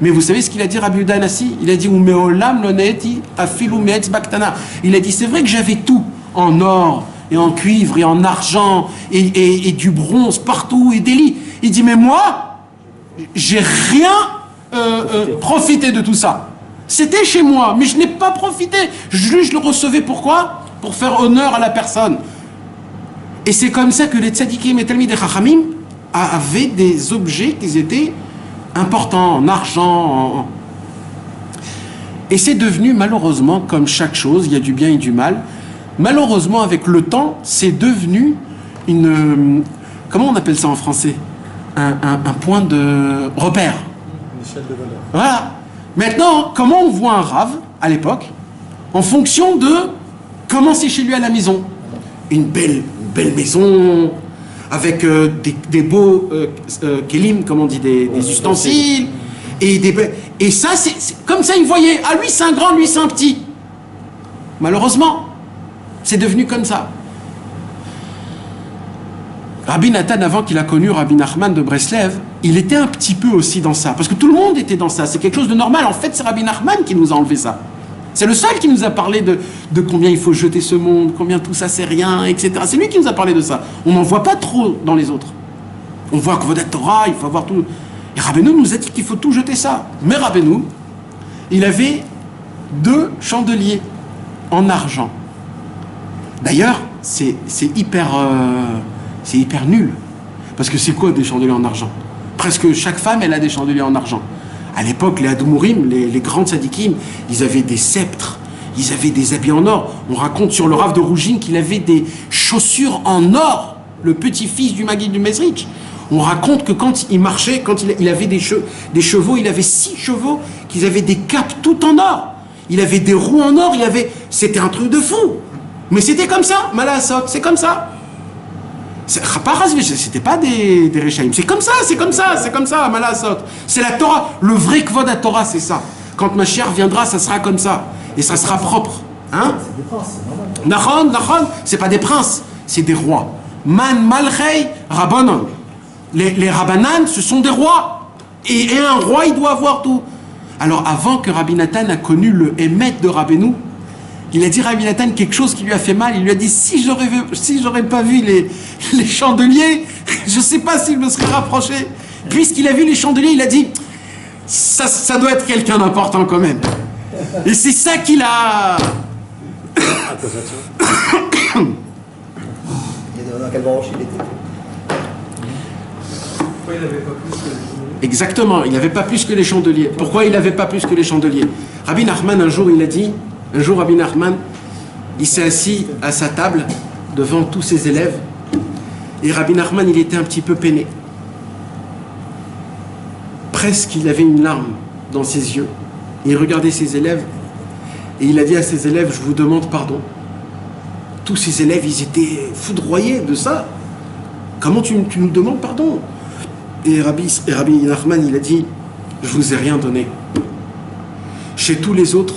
Mais vous savez ce qu'il a dit, Rabbi Yehuda Anassi? Il a dit Umeolam loneti afilu me'etz baktana. Il a dit c'est vrai que j'avais tout en or et en cuivre et en argent et du bronze partout et des lits. Il dit mais moi j'ai rien profité de tout ça. C'était chez moi, mais je n'ai pas profité. Je le recevais pourquoi? Pour faire honneur à la personne. Et c'est comme ça que les tzadikim et talmidei chachamim avaient des objets qui étaient importants, en argent. Et c'est devenu malheureusement, comme chaque chose, il y a du bien et du mal. Malheureusement, avec le temps, c'est devenu une... Comment on appelle ça en français? Un point de repère. Une échelle de valeur. Voilà. Maintenant, comment on voit un rave à l'époque? En fonction de comment c'est chez lui à la maison. Une belle maison avec des beaux kelim, comme on dit, des ustensiles. Et ça, c'est comme ça, il voyait. Ah, lui, c'est un grand, lui, c'est un petit. Malheureusement, c'est devenu comme ça. Rabbi Nathan, avant qu'il a connu Rabbi Nachman de Breslev, il était un petit peu aussi dans ça. Parce que tout le monde était dans ça. C'est quelque chose de normal. En fait, c'est Rabbi Nachman qui nous a enlevé ça. C'est le seul qui nous a parlé de combien il faut jeter ce monde, combien tout ça c'est rien, etc. C'est lui qui nous a parlé de ça. On n'en voit pas trop dans les autres. On voit que Vodat Torah, il faut avoir tout. Et Rabbeinu nous a dit qu'il faut tout jeter ça. Mais Rabbeinu, il avait 2 chandeliers en argent. D'ailleurs, c'est hyper nul. Parce que c'est quoi des chandeliers en argent? Presque chaque femme, elle a des chandeliers en argent. À l'époque, les Adumourim, les grands tzadikim, ils avaient des sceptres, ils avaient des habits en or. On raconte sur le Rav de Rougine qu'il avait des chaussures en or, le petit-fils du Maguid du Mezrich. On raconte que quand il marchait, quand il avait des chevaux, il avait 6 chevaux qui avaient des capes tout en or. Il avait des roues en or, c'était un truc de fou. Mais c'était comme ça, Malasot, c'est comme ça. C'était pas des Réchaïm, c'est comme ça, Malasot. C'est la Torah, le vrai Kvod à Torah, c'est ça. Quand Mashiach viendra, ça sera comme ça. Et ça sera propre. Hein? C'est des princes, c'est normal. Nachon, c'est pas des princes, c'est des rois. Man Malchei Rabbanon. Les Rabbanan, ce sont des rois. Et un roi, il doit avoir tout. Alors, avant que Rabbi Nathan a connu le Hémet de Rabbeinu, il a dit à Rabbi Nathan quelque chose qui lui a fait mal. Il lui a dit, si j'aurais pas vu les chandeliers, je sais pas s'il me serait rapproché. Puisqu'il a vu les chandeliers, il a dit, ça doit être quelqu'un d'important quand même. Et c'est ça qu'il a... Dans quelle branche il était? Pourquoi il n'avait pas plus que les Exactement, il n'avait pas plus que les chandeliers. Pourquoi il n'avait pas plus que les chandeliers? Rabbi Nachman, un jour, Rabbi Nachman, il s'est assis à sa table devant tous ses élèves. Et Rabbi Nachman, il était un petit peu peiné. Presque, il avait une larme dans ses yeux. Il regardait ses élèves et il a dit à ses élèves, je vous demande pardon. Tous ses élèves, ils étaient foudroyés de ça. Comment tu nous demandes pardon? Et Rabbi Nachman, il a dit, je vous ai rien donné. Chez tous les autres,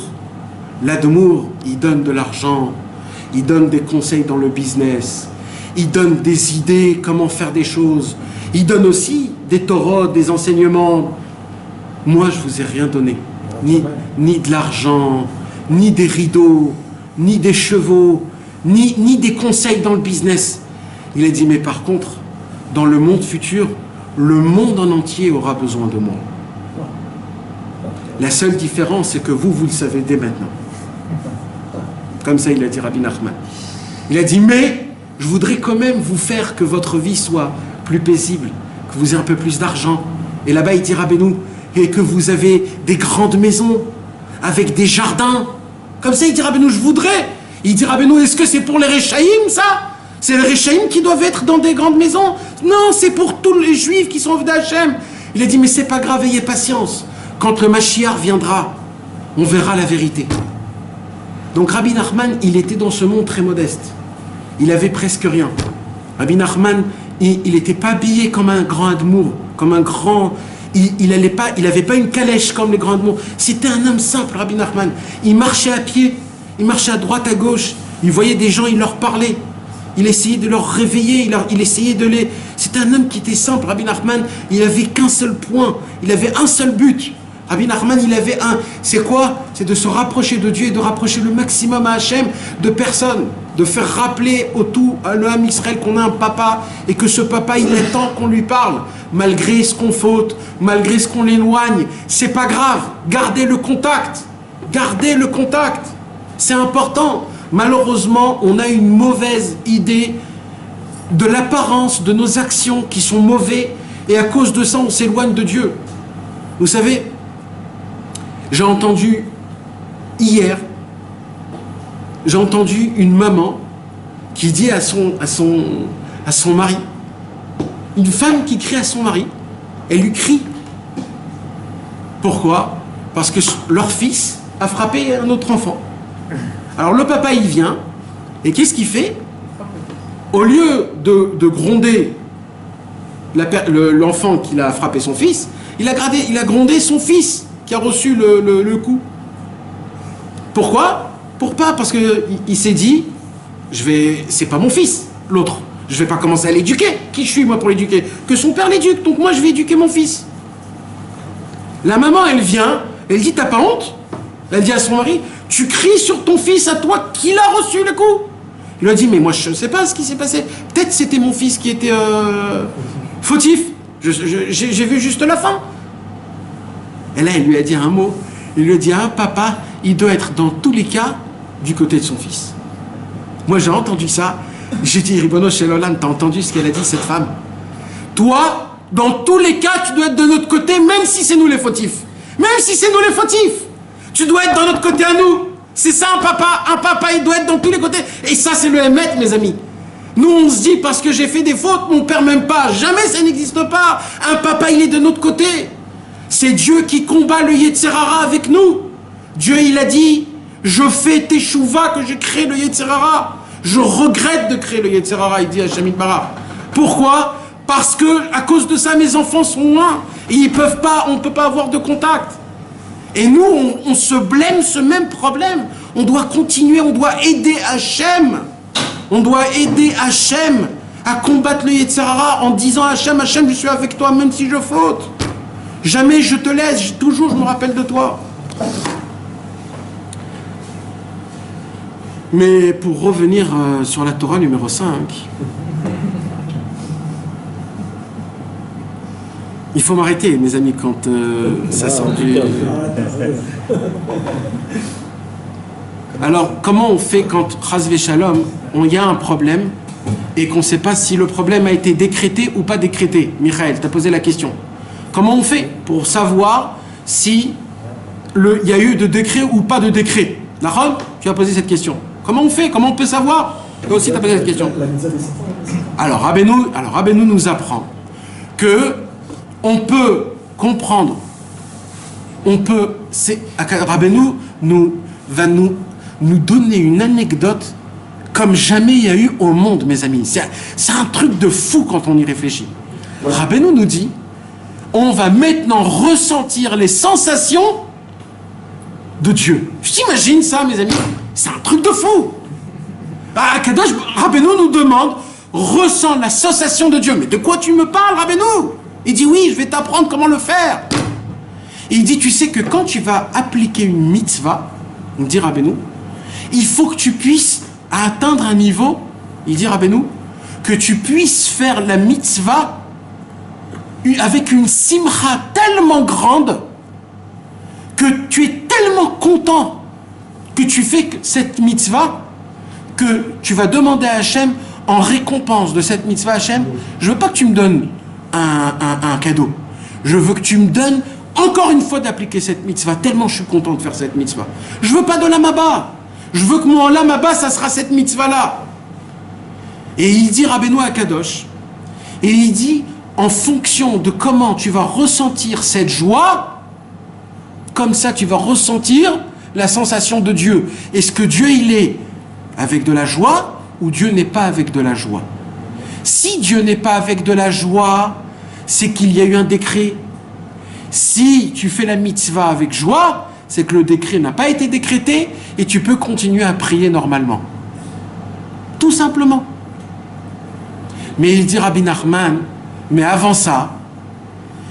l'Admour, il donne de l'argent, il donne des conseils dans le business, il donne des idées, comment faire des choses, il donne aussi des Torahs, des enseignements. Moi, je vous ai rien donné. Ni de l'argent, ni des rideaux, ni des chevaux, ni des conseils dans le business. Il a dit, mais par contre, dans le monde futur, le monde en entier aura besoin de moi. La seule différence, c'est que vous le savez dès maintenant. Comme ça, il a dit Rabbi Nachman. Il a dit, mais je voudrais quand même vous faire que votre vie soit plus paisible, que vous ayez un peu plus d'argent. Et là-bas, il dit Rabbeinu, et que vous avez des grandes maisons avec des jardins. Comme ça, il dit Rabbeinu, je voudrais. Il dit Rabbeinu, est-ce que c'est pour les Réchaïm, ça? C'est les Réchaïm qui doivent être dans des grandes maisons? Non, c'est pour tous les Juifs qui sont venus d'Hachem. Il a dit, mais c'est pas grave, ayez patience. Quand le Mashiach viendra, on verra la vérité. Donc Rabbi Nachman, il était dans ce monde très modeste. Il avait presque rien. Rabbi Nachman, il n'était pas habillé comme un grand admour, comme un grand... Il n'avait pas une calèche comme les grands admours. C'était un homme simple, Rabbi Nachman. Il marchait à pied, il marchait à droite, à gauche. Il voyait des gens, il leur parlait. Il essayait de leur réveiller, il essayait de les... C'était un homme qui était simple, Rabbi Nachman. Il n'avait qu'un seul point, il avait un seul but. Rabbi Nachman, il avait un... C'est quoi? C'est de se rapprocher de Dieu et de rapprocher le maximum à Hachem de personnes. De faire rappeler au tout, à l'homme Israël, qu'on a un papa et que ce papa, il attend qu'on lui parle. Malgré ce qu'on faute, malgré ce qu'on l'éloigne. C'est pas grave. Gardez le contact. Gardez le contact. C'est important. Malheureusement, on a une mauvaise idée de l'apparence de nos actions qui sont mauvaises et à cause de ça, on s'éloigne de Dieu. Vous savez, j'ai entendu hier, une maman qui dit à son mari, une femme qui crie à son mari, elle lui crie. Pourquoi? Parce que leur fils a frappé un autre enfant. Alors le papa, il vient, et qu'est-ce qu'il fait? Au lieu de gronder l'enfant qui a frappé son fils, il a grondé son fils qui a reçu le coup. Pourquoi? Parce qu'il s'est dit, c'est pas mon fils, l'autre. Je vais pas commencer à l'éduquer. Qui je suis, moi, pour l'éduquer? Que son père l'éduque, donc moi, je vais éduquer mon fils. La maman, elle vient, elle dit, t'as pas honte? Elle dit à son mari, tu cries sur ton fils à toi qu'il a reçu le coup. Il lui a dit, mais moi je ne sais pas ce qui s'est passé. Peut-être c'était mon fils qui était fautif. J'ai vu juste la fin. Et là, il lui a dit un mot. Il lui a dit, ah papa, il doit être dans tous les cas du côté de son fils. Moi j'ai entendu ça. J'ai dit, Ribono Shel Olam, t'as entendu ce qu'elle a dit, cette femme? Toi, dans tous les cas, tu dois être de notre côté, même si c'est nous les fautifs. Même si c'est nous les fautifs. Tu dois être dans notre côté à nous. C'est ça un papa. Un papa, il doit être dans tous les côtés. Et ça, c'est le Hémet, mes amis. Nous, on se dit, parce que j'ai fait des fautes, mon père m'aime pas. Jamais ça n'existe pas. Un papa, il est de notre côté. C'est Dieu qui combat le Yetzer Hara avec nous. Dieu, il a dit, je fais teshuva que j'ai créé le Yetzer Hara. Je regrette de créer le Yetzer Hara, il dit à Shamit Bara. Pourquoi? Parce que, à cause de ça, mes enfants sont loin. Et ils peuvent pas, on ne peut pas avoir de contact. Et nous, on se blâme ce même problème. On doit continuer, on doit aider Hachem. On doit aider Hachem à combattre le Yetzer Hara en disant à Hachem, Hachem, je suis avec toi même si je faute. Jamais je te laisse, toujours je me rappelle de toi. Mais pour revenir sur la Torah numéro 5, il faut m'arrêter, mes amis, quand ça sort du... Alors, comment on fait quand, Chas v'Shalom, il y a un problème et qu'on ne sait pas si le problème a été décrété ou pas décrété? Michael, tu as posé la question. Comment on fait pour savoir si il y a eu de décret ou pas de décret? D'accord? Tu as posé cette question. Comment on fait? Comment on peut savoir? Toi aussi, tu as posé cette question. Alors, Rabbeinu nous apprend que on peut comprendre, Rabbeinu va nous donner une anecdote comme jamais il y a eu au monde, mes amis. C'est un truc de fou quand on y réfléchit. Rabbeinu nous dit, on va maintenant ressentir les sensations de Dieu. Je t'imagine ça, mes amis? C'est un truc de fou. Kadosh, Rabbeinu nous demande, ressens la sensation de Dieu. Mais de quoi tu me parles, Rabbeinu? Il dit, oui, je vais t'apprendre comment le faire. Et il dit, tu sais que quand tu vas appliquer une mitzvah, il me dit Rabbeinu, il faut que tu puisses atteindre un niveau, il dit Rabbeinu, que tu puisses faire la mitzvah avec une simcha tellement grande que tu es tellement content que tu fais cette mitzvah que tu vas demander à Hachem en récompense de cette mitzvah, Hachem, je veux pas que tu me donnes un cadeau, je veux que tu me donnes encore une fois d'appliquer cette mitzvah, tellement je suis content de faire cette mitzvah. Je veux pas de l'Olam Haba, je veux que mon Olam Haba, ça sera cette mitzvah-là. Et il dit Rabbeinu à Kadosh, et il dit, en fonction de comment tu vas ressentir cette joie, comme ça tu vas ressentir la sensation de Dieu. Est-ce que Dieu il est avec de la joie ou Dieu n'est pas avec de la joie? Si Dieu n'est pas avec de la joie, c'est qu'il y a eu un décret. Si tu fais la mitzvah avec joie, c'est que le décret n'a pas été décrété et tu peux continuer à prier normalement. Tout simplement. Mais il dit Rabbi Nachman, mais avant ça,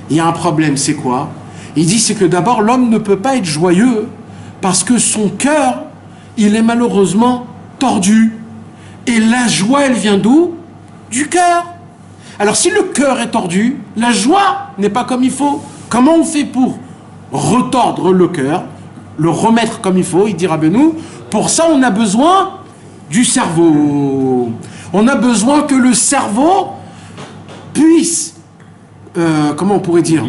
il y a un problème, c'est quoi? Il dit, c'est que d'abord, l'homme ne peut pas être joyeux parce que son cœur, il est malheureusement tordu. Et la joie, elle vient d'où? Du cœur. Alors si le cœur est tordu, la joie n'est pas comme il faut. Comment on fait pour retordre le cœur, le remettre comme il faut? Il dit Rabbeinu, pour ça on a besoin du cerveau. On a besoin que le cerveau puisse, comment on pourrait dire,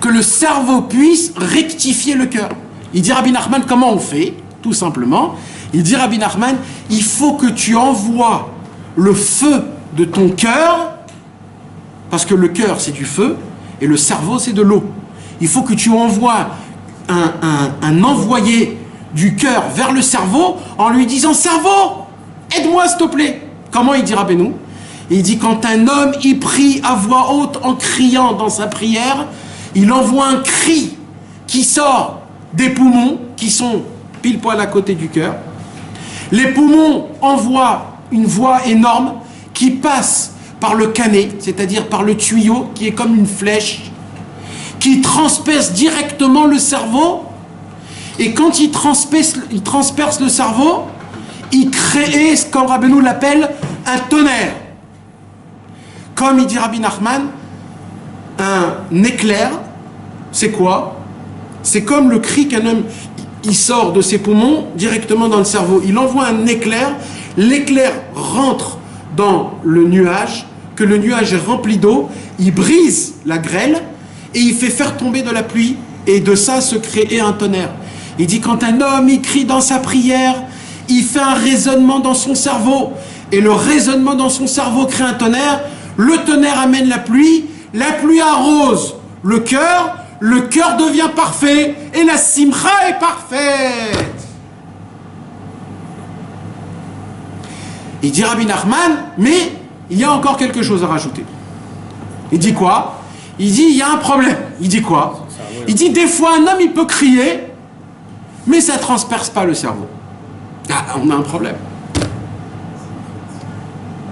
que le cerveau puisse rectifier le cœur. Il dit Rabbi Nachman, comment on fait? Tout simplement, il dit Rabbi Nachman, il faut que tu envoies le feu de ton cœur, parce que le cœur c'est du feu et le cerveau c'est de l'eau. Il faut que tu envoies un envoyé du cœur vers le cerveau en lui disant, cerveau, aide-moi s'il te plaît. Comment il dit Rabbeinu? Il dit, quand un homme il prie à voix haute en criant dans sa prière, il envoie un cri qui sort des poumons qui sont pile poil à côté du cœur. Les poumons envoient une voix énorme qui passe par le canet, c'est-à-dire par le tuyau qui est comme une flèche, qui transperce directement le cerveau. Et quand il transperce le cerveau, il crée, comme Rabbeinu l'appelle, un tonnerre. Comme il dit Rabbi Nachman, un éclair, c'est quoi? C'est comme le cri qu'un homme, il sort de ses poumons directement dans le cerveau. Il envoie un éclair, l'éclair rentre dans le nuage, que le nuage est rempli d'eau, il brise la grêle et il fait faire tomber de la pluie, et de ça se crée un tonnerre. Il dit, quand un homme il crie dans sa prière, il fait un résonnement dans son cerveau, et le raisonnement dans son cerveau crée un tonnerre, le tonnerre amène la pluie arrose le cœur devient parfait, et la simcha est parfaite. Il dit Rabbi Nachman, mais il y a encore quelque chose à rajouter. Il dit quoi? Il dit, il y a un problème. Il dit quoi? Il dit, des fois, un homme, il peut crier, mais ça ne transperce pas le cerveau. Ah, on a un problème.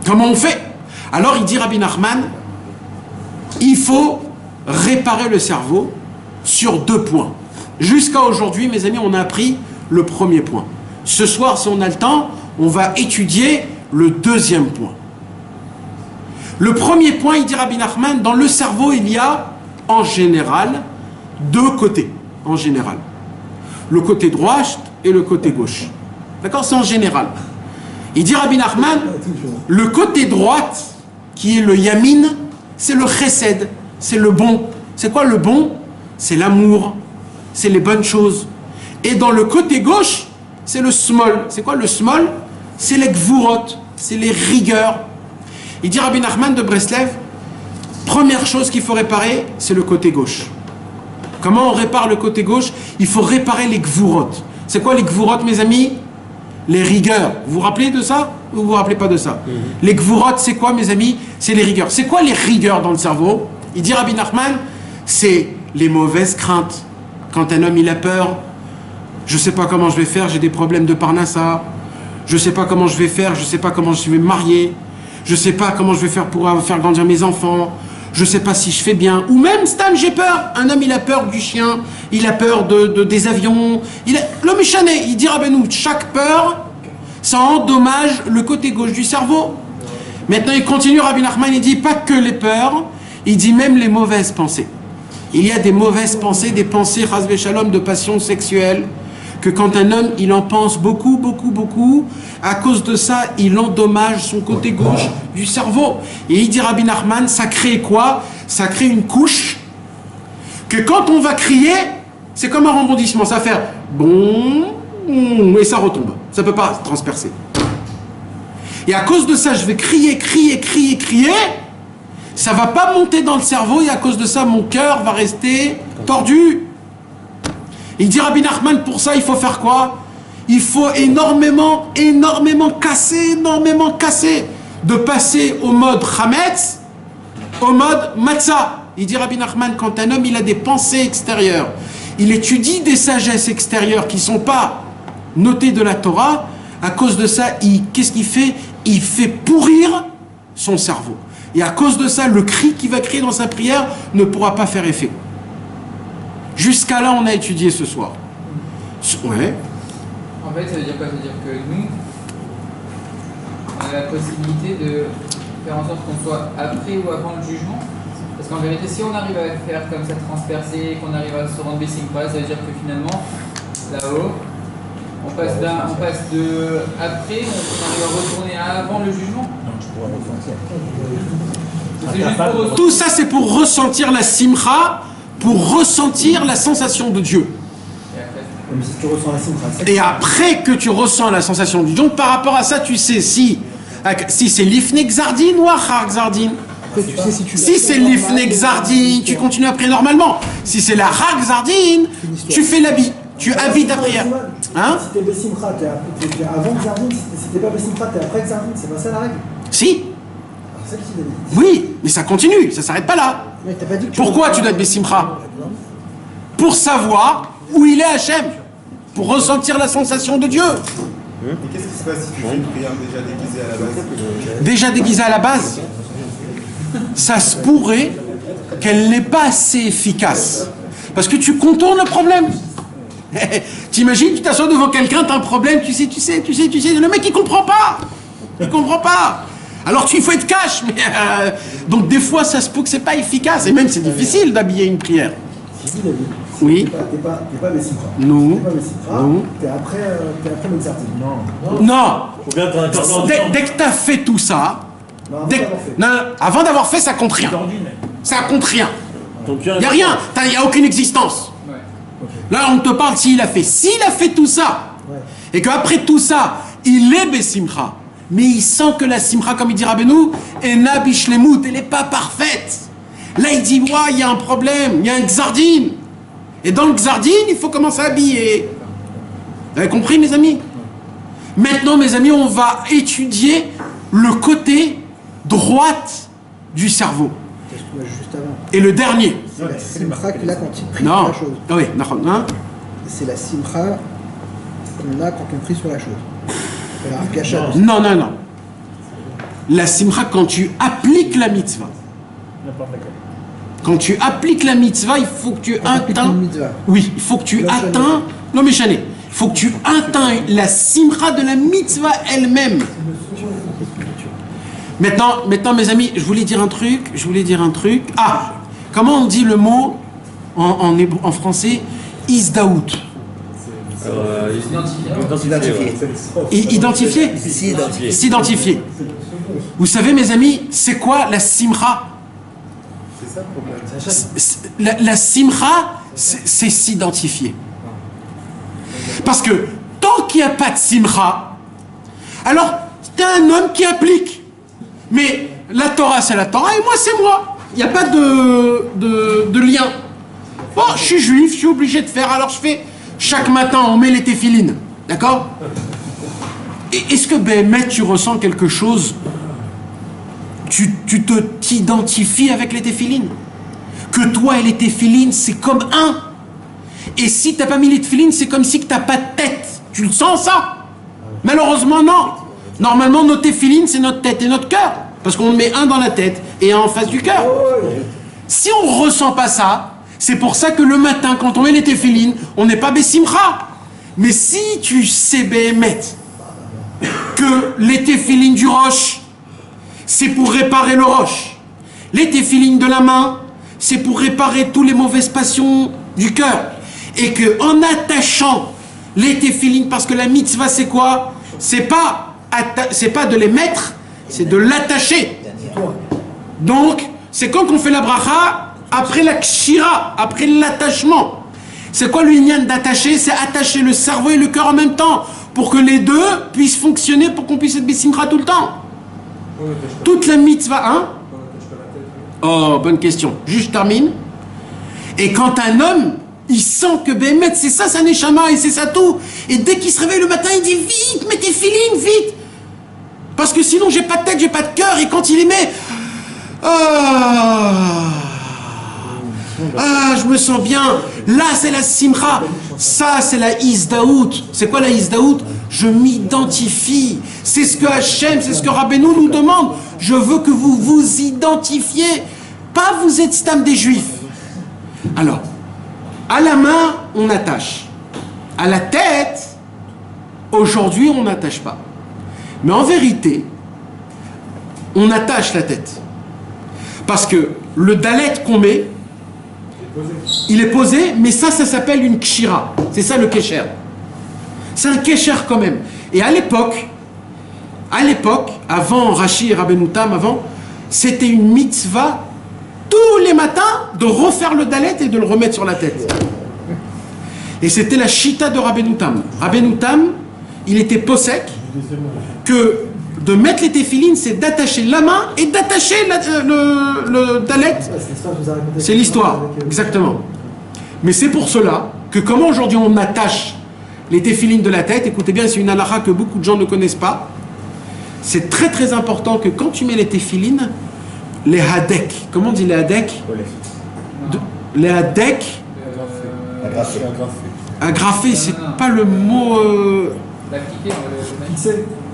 Comment on fait? Alors, il dit Rabbi Nachman, il faut réparer le cerveau sur 2 points. Jusqu'à aujourd'hui, mes amis, on a appris le premier point. Ce soir, si on a le temps, on va étudier le 2e point. Le premier point, il dit Rabbi Nachman, dans le cerveau, il y a, en général, 2 côtés. En général. Le côté droit et le côté gauche. D'accord? C'est en général. Il dit Rabbi Nachman, le côté droite, qui est le yamin, c'est le chesed, c'est le bon. C'est quoi le bon? C'est l'amour, c'est les bonnes choses. Et dans le côté gauche, c'est le smol. C'est quoi le smol? C'est les gvurot, c'est les rigueurs. Il dit Rabbi Nachman de Breslev, première chose qu'il faut réparer, c'est le côté gauche. Comment on répare le côté gauche? Il faut réparer les gvurot. C'est quoi les gvurot, mes amis? Les rigueurs. Vous vous rappelez de ça? Ou vous vous rappelez pas de ça? Les gvurot, c'est quoi, mes amis? C'est les rigueurs. C'est quoi les rigueurs dans le cerveau? Il dit Rabbi Nachman, c'est les mauvaises craintes. Quand un homme, il a peur, je sais pas comment je vais faire, j'ai des problèmes de parnassa, je sais pas comment je vais faire, je sais pas comment je vais me marier, je sais pas comment je vais faire pour faire grandir mes enfants, je sais pas si je fais bien, ou même Stan, j'ai peur. Un homme, il a peur du chien, il a peur des avions, l'homme est chané. Il dit Rabbeinu, chaque peur, ça endommage le côté gauche du cerveau. Maintenant, il continue, Rabbi Nachman, il dit pas que les peurs, il dit même les mauvaises pensées. Il y a des mauvaises pensées, des pensées, chas v'shalom, de passion sexuelle, que quand un homme, il en pense beaucoup, à cause de ça, il endommage son côté gauche du cerveau. Et il dit Rabbi Nachman, ça crée quoi? Ça crée une couche que quand on va crier, c'est comme un rebondissement, ça va faire bon, et ça retombe. Ça ne peut pas transpercer. Et à cause de ça, je vais crier, ça ne va pas monter dans le cerveau, et à cause de ça, mon cœur va rester tordu. Il dit Rabbi Nachman, pour ça, il faut faire quoi? Il faut énormément casser, de passer au mode Chametz, au mode Matzah. Il dit Rabbi Nachman, quand un homme, il a des pensées extérieures, il étudie des sagesses extérieures qui ne sont pas notées de la Torah, à cause de ça, qu'est-ce qu'il fait? Il fait pourrir son cerveau. Et à cause de ça, le cri qu'il va crier dans sa prière ne pourra pas faire effet. Jusqu'à là, on a étudié ce soir. Ouais. En fait, ça veut dire quoi? Ça veut dire que nous, on a la possibilité de faire en sorte qu'on soit après ou avant le jugement. Parce qu'en vérité, si on arrive à faire comme ça transpercer, qu'on arrive à se rendre Bessimcha, ça veut dire que finalement, là-haut, on passe de après, on arrive à retourner avant le jugement. Tout ça, c'est pour ressentir la simcha, pour ressentir la sensation de Dieu. Mais si tu ressens la simcha, et après que tu ressens la sensation du Dieu, par rapport à ça, tu sais si c'est l'ifne xardin ou achar xardin. Si c'est l'ifne xardin, tu continues à prier normalement. Si c'est la achar xardin, tu fais l'habit. Tu habites ta prière. Hein? Si t'es Bessimcha, t'es avant Xardin. Si t'es pas Bessimcha, t'es après Xardin. C'est pas ça la règle? Si. C'est qui, David? Oui, mais ça continue, ça s'arrête pas là. Mais t'as pas dit que pourquoi tu dois être Bessimcha? Pour savoir où il est Hachem. Pour ressentir la sensation de Dieu. Et qu'est-ce qui se passe si tu fais une prière déjà déguisée à la base? Déjà déguisée à la base, ça se pourrait qu'elle n'est pas assez efficace. Parce que tu contournes le problème. T'imagines, tu t'assois devant quelqu'un, t'as un problème, tu sais, le mec il comprend pas. Alors il faut être cash, mais donc des fois ça se peut que c'est pas efficace, et même c'est difficile d'habiller une prière. Oui. T'es pas Bessimcha. Non. T'es pas Bessimcha. Non. T'es après le Xardin. Non. Faut bien t'as un cœur Dès que t'as fait tout ça, Non, avant d'avoir fait, ça compte rien. Ça compte rien. Il n'y a rien, il n'y a aucune existence. Ouais. Là, on te parle s'il a fait tout ça, et qu'après tout ça, il est Bessimcha, mais il sent que la simcha, comme il dit Rabbeinu, et Nabish Lemut, elle n'est pas parfaite. Là, il dit, ouais, il y a un problème, il y a un Xardine. Et dans le Xardine, il faut commencer à habiller. Vous avez compris, mes amis? Maintenant, mes amis, on va étudier le côté droite du cerveau. Juste avant. Et le dernier. C'est la simcha qu'il a quand il prie Non. sur la chose. Oui, hein? C'est la simcha qu'on a quand on prie sur la chose. C'est la Arkasha. Non, non, non. La simcha, quand tu appliques la mitzvah. Quand tu appliques la mitzvah, il faut que tu atteins. Oui, il faut que tu atteins. Non, mais Chané, il faut que tu atteins la simcha de la mitzvah elle-même. Maintenant, mes amis, je voulais dire un truc. Ah, comment on dit le mot en français? Isdaout. Identifier. S'identifier. Vous savez, mes amis, c'est quoi la simcha? C'est ça le problème. La simcha, c'est s'identifier. Parce que tant qu'il n'y a pas de simcha, alors t'es un homme qui applique. Mais la Torah, c'est la Torah et moi, c'est moi. Il n'y a pas de lien. Bon, je suis juif, je suis obligé de faire, alors je fais. Chaque matin, on met les téphilines. D'accord? Est-ce que, Béhémet, tu ressens quelque chose? Tu t'identifies avec les téphilines? Que toi et les téphilines, c'est comme un. Et si tu n'as pas mis les téphilines, c'est comme si tu n'as pas de tête. Tu le sens, ça? Malheureusement, non. Normalement, nos téphilines, c'est notre tête et notre cœur. Parce qu'on met un dans la tête et un en face du cœur. Si on ne ressent pas ça, c'est pour ça que le matin, quand on met les téphilines, on n'est pas bessimcha. Mais si tu sais, Béhémet, que les téphilines du roche, c'est pour réparer le roche. Les téphilines de la main, c'est pour réparer toutes les mauvaises passions du cœur. Et que en attachant les téphilines, parce que la mitzvah, c'est quoi? C'est pas de les mettre, c'est de l'attacher. Donc, c'est quand on fait la bracha, après la kshira, après l'attachement. C'est quoi le inyan d'attacher? C'est attacher le cerveau et le cœur en même temps, pour que les deux puissent fonctionner, pour qu'on puisse être bessimcha tout le temps. Toute la mitzvah, hein? Oh, bonne question. Juste termine. Et quand un homme, il sent que Béhémet, c'est ça sa neshama et c'est ça tout. Et dès qu'il se réveille le matin, il dit vite, mets tes filines, vite. Parce que sinon, j'ai pas de tête, j'ai pas de cœur. Et quand il les met, je me sens bien. Là, c'est la simcha. Ça, c'est la isdaout. C'est quoi la isdaout? Je m'identifie. C'est ce que Hachem, c'est ce que Rabbeinu nous demande. Je veux que vous vous identifiez. Pas vous êtes stam des juifs. Alors, à la main, on attache. À la tête, aujourd'hui, on n'attache pas. Mais en vérité, on attache la tête. Parce que le dalet qu'on met, il est posé, mais ça s'appelle une kshira. C'est ça le kesher. C'est un kesher quand même. Et à l'époque, avant Rashi et Rabbeinu Tam, c'était une mitzvah tous les matins de refaire le dalet et de le remettre sur la tête. Et c'était la shita de Rabbeinu Tam. Rabbeinu Tam, il était possèque que de mettre les téphilines, c'est d'attacher la main et d'attacher le dalet. C'est l'histoire, exactement. Mais c'est pour cela que comment aujourd'hui on attache les téphilines de la tête, écoutez bien, c'est une halakha que beaucoup de gens ne connaissent pas. C'est très très important que quand tu mets les téphilines, les hadek, comment on dit les hadek? Les hadek, agrafé, c'est pas le mot.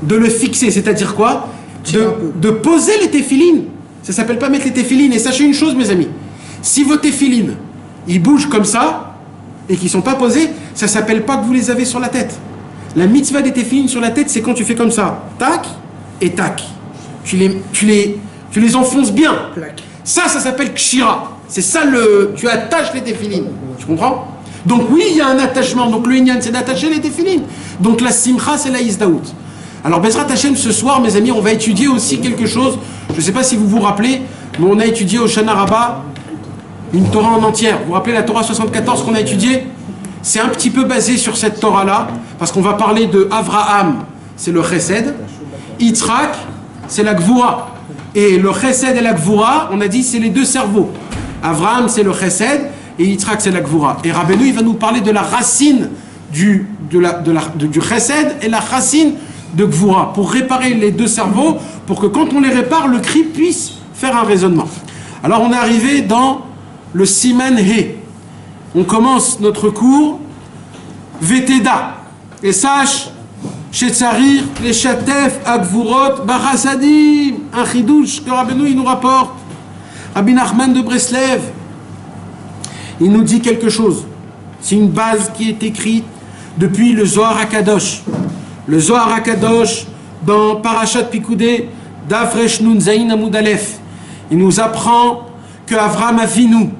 De le fixer, c'est-à-dire quoi? De poser les téphilines. Ça s'appelle pas mettre les téphilines. Et sachez une chose, mes amis, si vos téphilines, ils bougent comme ça et qu'ils sont pas posés, ça s'appelle pas que vous les avez sur la tête. La mitzvah des téphilines sur la tête, c'est quand tu fais comme ça, tac et tac. Tu les enfonces bien. Ça s'appelle kshira. C'est ça tu attaches les téphilines. Tu comprends? Donc oui, il y a un attachement. Donc le inyan, c'est d'attacher les téphilines. Donc la simcha, c'est la isdaout. Alors Bezrat Hashem, ce soir, mes amis, on va étudier aussi quelque chose. Je ne sais pas si vous vous rappelez, mais on a étudié au Shana Rabbah une Torah en entière. Vous vous rappelez la Torah 74 qu'on a étudiée? C'est un petit peu basé sur cette Torah-là, parce qu'on va parler de Avraham, c'est le Chesed, Yitzhak, c'est la Gvura. Et le Chesed et la Gvura, on a dit, c'est les deux cerveaux. Avraham, c'est le Chesed, et Yitzhak, c'est la Gvura. Et Rabbeinu, il va nous parler de la racine du Chesed et la racine de Gvura, pour réparer les deux cerveaux, pour que quand on les répare, le cri puisse faire un raisonnement. Alors on est arrivé dans le Siman He. On commence notre cours, Veteda. Et sache, Shetzarir, les Shatef, Agvurot, Barasadim, un chidouche que Rabbeinu il nous rapporte. Rabbi Nachman de Breslev, il nous dit quelque chose. C'est une base qui est écrite depuis le Zohar HaKadosh. Le Zohar HaKadosh, dans Parashat Pikoudé, Dafresh Nun Zayin Amud Aleph, il nous apprend que Avraham Avinu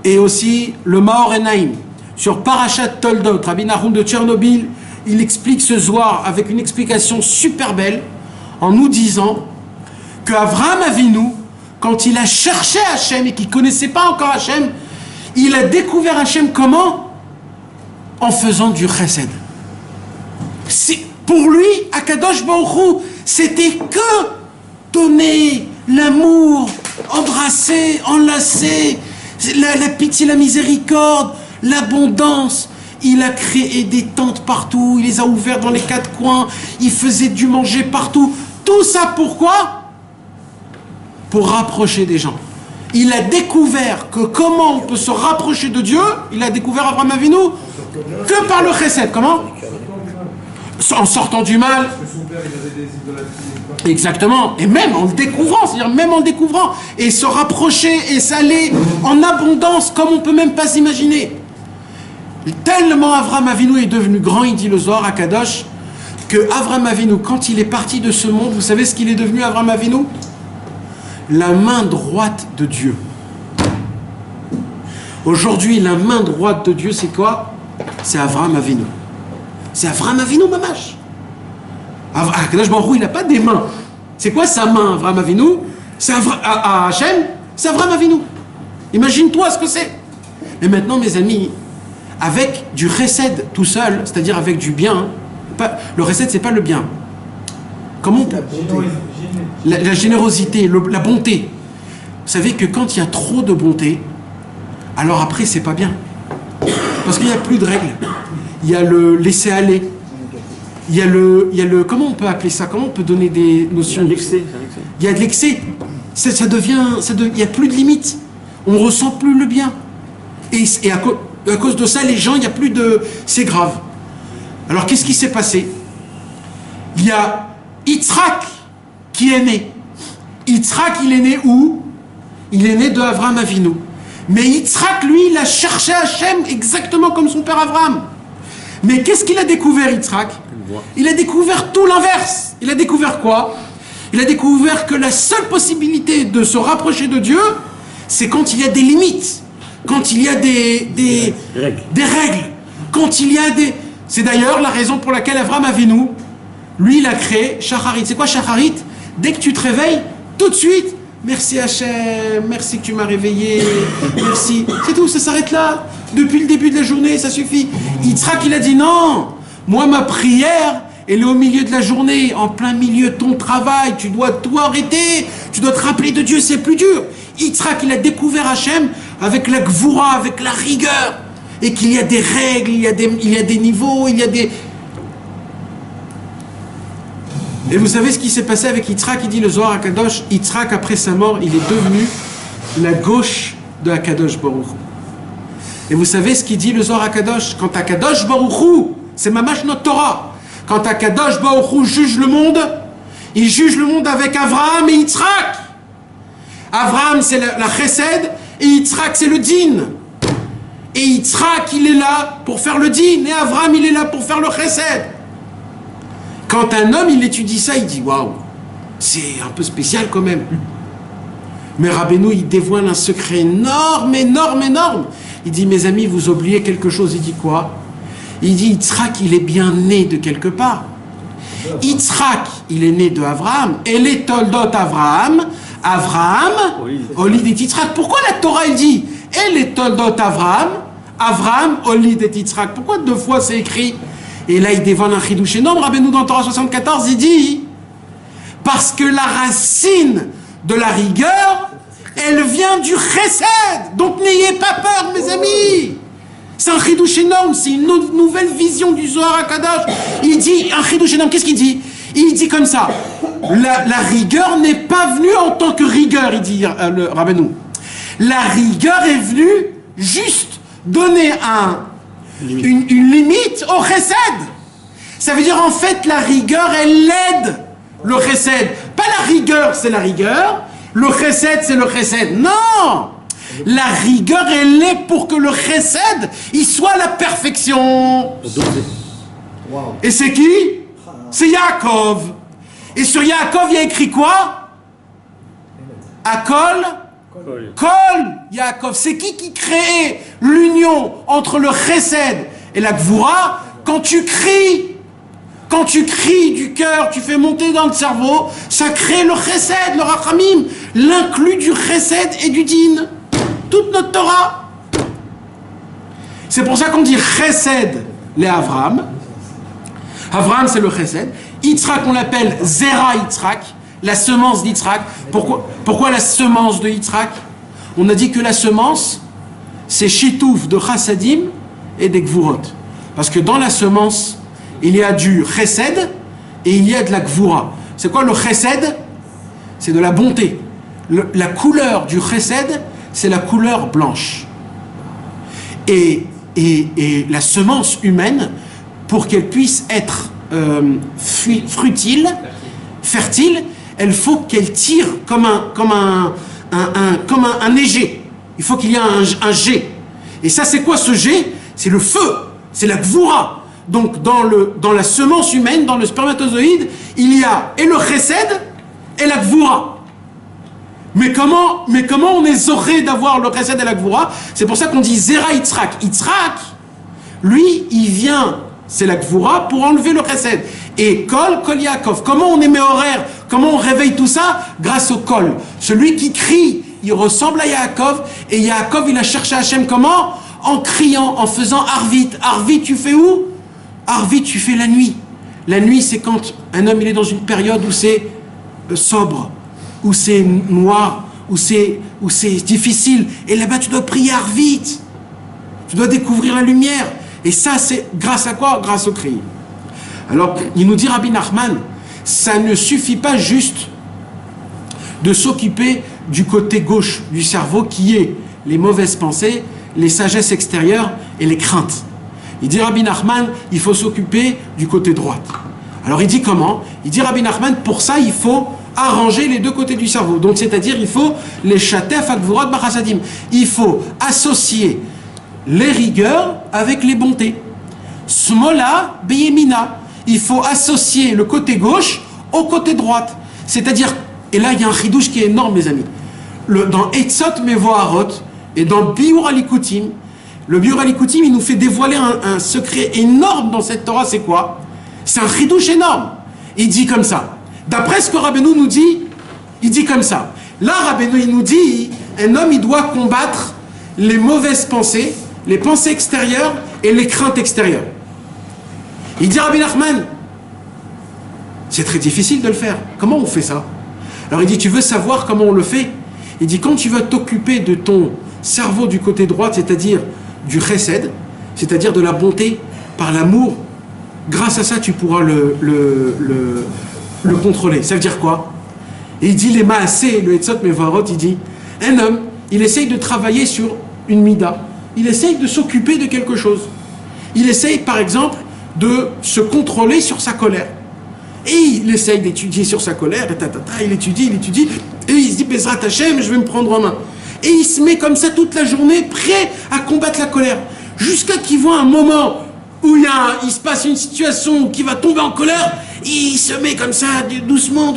et aussi le Maor Enaim, sur Parashat Toldot, Rabbi Nahum de Tchernobyl, il explique ce Zohar avec une explication super belle en nous disant que Avraham Avinu, quand il a cherché Hachem et qu'il ne connaissait pas encore Hachem, il a découvert Hachem comment? En faisant du chesed. Pour lui, Akadosh Baruch Hu, c'était que donner l'amour, embrasser, enlacer, la pitié, la miséricorde, l'abondance. Il a créé des tentes partout, il les a ouvertes dans les quatre coins, il faisait du manger partout. Tout ça pourquoi? Pour rapprocher des gens. Il a découvert que comment on peut se rapprocher de Dieu, il a découvert Avraham Avinu que par le chesed. Comment? En sortant du mal. Exactement. Et même en le découvrant, c'est-à-dire même en le découvrant, et se rapprocher et s'aller en abondance comme on ne peut même pas s'imaginer. Tellement Avraham Avinu est devenu grand, il dit le Zohar HaKadosh, que Avraham Avinu, quand il est parti de ce monde, vous savez ce qu'il est devenu Avraham Avinu? La main droite de Dieu. Aujourd'hui, la main droite de Dieu, c'est quoi? C'est Avraham Avinu. C'est Avraham Avinu mamash. Akadosh Baruch Hu, il n'a pas des mains. C'est quoi sa main, Avraham Avinu? C'est à Hachem, c'est Avraham Avinu. Imagine-toi ce que c'est. Mais maintenant, mes amis, avec du chesed tout seul, c'est-à-dire avec du bien, le chesed, c'est pas le bien. Comment la générosité, la bonté. Vous savez que quand il y a trop de bonté, alors après, c'est pas bien. Parce qu'il n'y a plus de règles. Il y a le laisser aller. Il y a le comment on peut appeler ça? Comment on peut donner des notions? L'excès. Il y a de l'excès. Il n'y a plus de limite. On ne ressent plus le bien. Et à cause de ça, les gens, il n'y a plus de... C'est grave. Alors, qu'est-ce qui s'est passé? Il y a Yitzhak qui est né. Yitzhak, il est né où? Il est né de Avraham Avinu. Mais Yitzhak, lui, il a cherché Hachem exactement comme son père Avraham. Mais qu'est-ce qu'il a découvert, Yitzhak? Il a découvert tout l'inverse. Il a découvert quoi? Il a découvert que la seule possibilité de se rapprocher de Dieu, c'est quand il y a des limites, quand il y a des règles, quand il y a des... C'est d'ailleurs la raison pour laquelle Avraham Avinu, lui, il a créé Shacharit. C'est quoi Shacharit? Dès que tu te réveilles, tout de suite, merci Hachem, merci que tu m'as réveillé, merci. C'est tout, ça s'arrête là. Depuis le début de la journée, ça suffit. Yitzhak, il a dit non, moi ma prière, elle est au milieu de la journée, en plein milieu de ton travail, tu dois tout arrêter, tu dois te rappeler de Dieu, c'est plus dur. Yitzhak, il a découvert Hachem avec la gvoura, avec la rigueur, et qu'il y a des règles, il y a des niveaux, il y a des... Et vous savez ce qui s'est passé avec Yitzhak? Il dit le Zohar HaKadosh, Yitzhak, après sa mort, il est devenu la gauche de HaKadosh Baruch Hu. Et vous savez ce qu'il dit le Zohar HaKadosh? Quand HaKadosh Baruch Hu, c'est Mamash notre Torah, quand HaKadosh Baruch Hu juge le monde, il juge le monde avec Avraham et Yitzhak. Avraham, c'est la chesed, et Yitzhak, c'est le din. Et Yitzhak, il est là pour faire le din, et Avraham, il est là pour faire le chesed. Quand un homme, il étudie ça, il dit, waouh, c'est un peu spécial quand même. Mais Rabbeinu, il dévoile un secret énorme, énorme, énorme. Il dit, mes amis, vous oubliez quelque chose. Il dit quoi? Il dit, Yitzhak, il est bien né de quelque part. Yitzhak, il est né de Avraham. Et les Toldot Avraham, Olid et Yitzhak. Pourquoi la Torah, il dit, et les Toldot Avraham, Olid et Yitzhak? Pourquoi deux fois c'est écrit? Et là, il dévoile un chidouche énorme. Rabbeinu, dans Torah 74, il dit, Parce que la racine de la rigueur, elle vient du chesed. Donc n'ayez pas peur, mes amis. C'est un chidouche énorme, c'est une nouvelle vision du Zohar HaKadosh. Il dit, un chidouche énorme, qu'est-ce qu'il dit? Il dit comme ça, la rigueur n'est pas venue en tant que rigueur, il dit le Rabbeinu. La rigueur est venue juste donner une limite au chesed. Ça veut dire en fait la rigueur, elle aide le chesed. Pas la rigueur, c'est la rigueur. Le chesed, c'est le chesed. Non! La rigueur, elle est pour que le chesed, il soit la perfection. Et c'est qui? C'est Yaakov. Et sur Yaakov, il y a écrit quoi? Akol, Kol, Yaakov. C'est qui crée l'union entre le chesed et la gvoura? Quand tu cries du cœur, tu fais monter dans le cerveau, ça crée le chesed, le rachamim, l'inclus du chesed et du din. Toute notre Torah. C'est pour ça qu'on dit chesed les Avram. Avram, c'est le chesed. Yitzhak, on l'appelle Zera Yitzhak, la semence d'Yitzhak. Pourquoi la semence de Yitzhak? On a dit que la semence, c'est shitouf de chassadim et des gvurot. Parce que dans la semence, il y a du chesed et il y a de la gvura. C'est quoi le chesed? C'est de la bonté. La couleur du chesed, c'est la couleur blanche. Et la semence humaine, pour qu'elle puisse être fertile, elle faut qu'elle tire comme un égée. Il faut qu'il y ait un jet. Et ça, c'est quoi ce jet? C'est le feu, c'est la gvura. Donc dans la semence humaine, dans le spermatozoïde, il y a et le chesed et la gvura. Mais comment on est zoré d'avoir le chesed et la gvura? C'est pour ça qu'on dit Zera Yitzhak. Yitzhak, lui, il vient, c'est la gvura, pour enlever le chesed. Et Kol Yaakov. Comment on est horaire? Comment on réveille tout ça? Grâce au Kol. Celui qui crie, il ressemble à Yaakov. Et Yaakov, il a cherché Hachem comment? En criant, en faisant Arvit. Arvit, tu fais où? Arvit, tu fais la nuit. La nuit, c'est quand un homme il est dans une période où c'est sobre, où c'est noir, où c'est difficile. Et là-bas, tu dois prier Arvit. Tu dois découvrir la lumière. Et ça, c'est grâce à quoi? Grâce au cri. Alors, il nous dit Rabbi Nachman, ça ne suffit pas juste de s'occuper du côté gauche du cerveau qui est les mauvaises pensées, les sagesses extérieures et les craintes. Il dit Rabbi Nachman, il faut s'occuper du côté droit. Alors il dit comment? Il dit Rabbi Nachman, pour ça il faut arranger les deux côtés du cerveau. Donc c'est-à-dire il faut les chatef akvurot b'chasadim. Il faut associer les rigueurs avec les bontés. Smola beyemina. Il faut associer le côté gauche au côté droit. C'est-à-dire, et là il y a un chidouche qui est énorme mes amis. Dans Etzot Mevoharot et dans Biur Alikutim, le Biur Alikutim, il nous fait dévoiler un secret énorme dans cette Torah, c'est quoi? C'est un chidouche énorme. Il dit comme ça. D'après ce que Rabbeinu nous dit, il dit comme ça. Là, Rabbeinu, il nous dit, un homme, il doit combattre les mauvaises pensées, les pensées extérieures et les craintes extérieures. Il dit, Rabbi Nachman, c'est très difficile de le faire. Comment on fait ça? Alors il dit, tu veux savoir comment on le fait? Il dit, quand tu vas t'occuper de ton cerveau du côté droit, c'est-à-dire du chesed, c'est-à-dire de la bonté, par l'amour, grâce à ça, tu pourras le contrôler. Ça veut dire quoi? Et il dit, les maasé, le Etzot Mevoharot, il dit, un homme, il essaye de travailler sur une mida. Il essaye de s'occuper de quelque chose. Il essaye, par exemple, de se contrôler sur sa colère. Et il essaye d'étudier sur sa colère, et il étudie, et il se dit, Bezrat Hashem, je vais me prendre en main. Et il se met comme ça toute la journée, prêt à combattre la colère. Jusqu'à qu'il voit un moment où il se passe une situation qui va tomber en colère, il se met comme ça, doucement,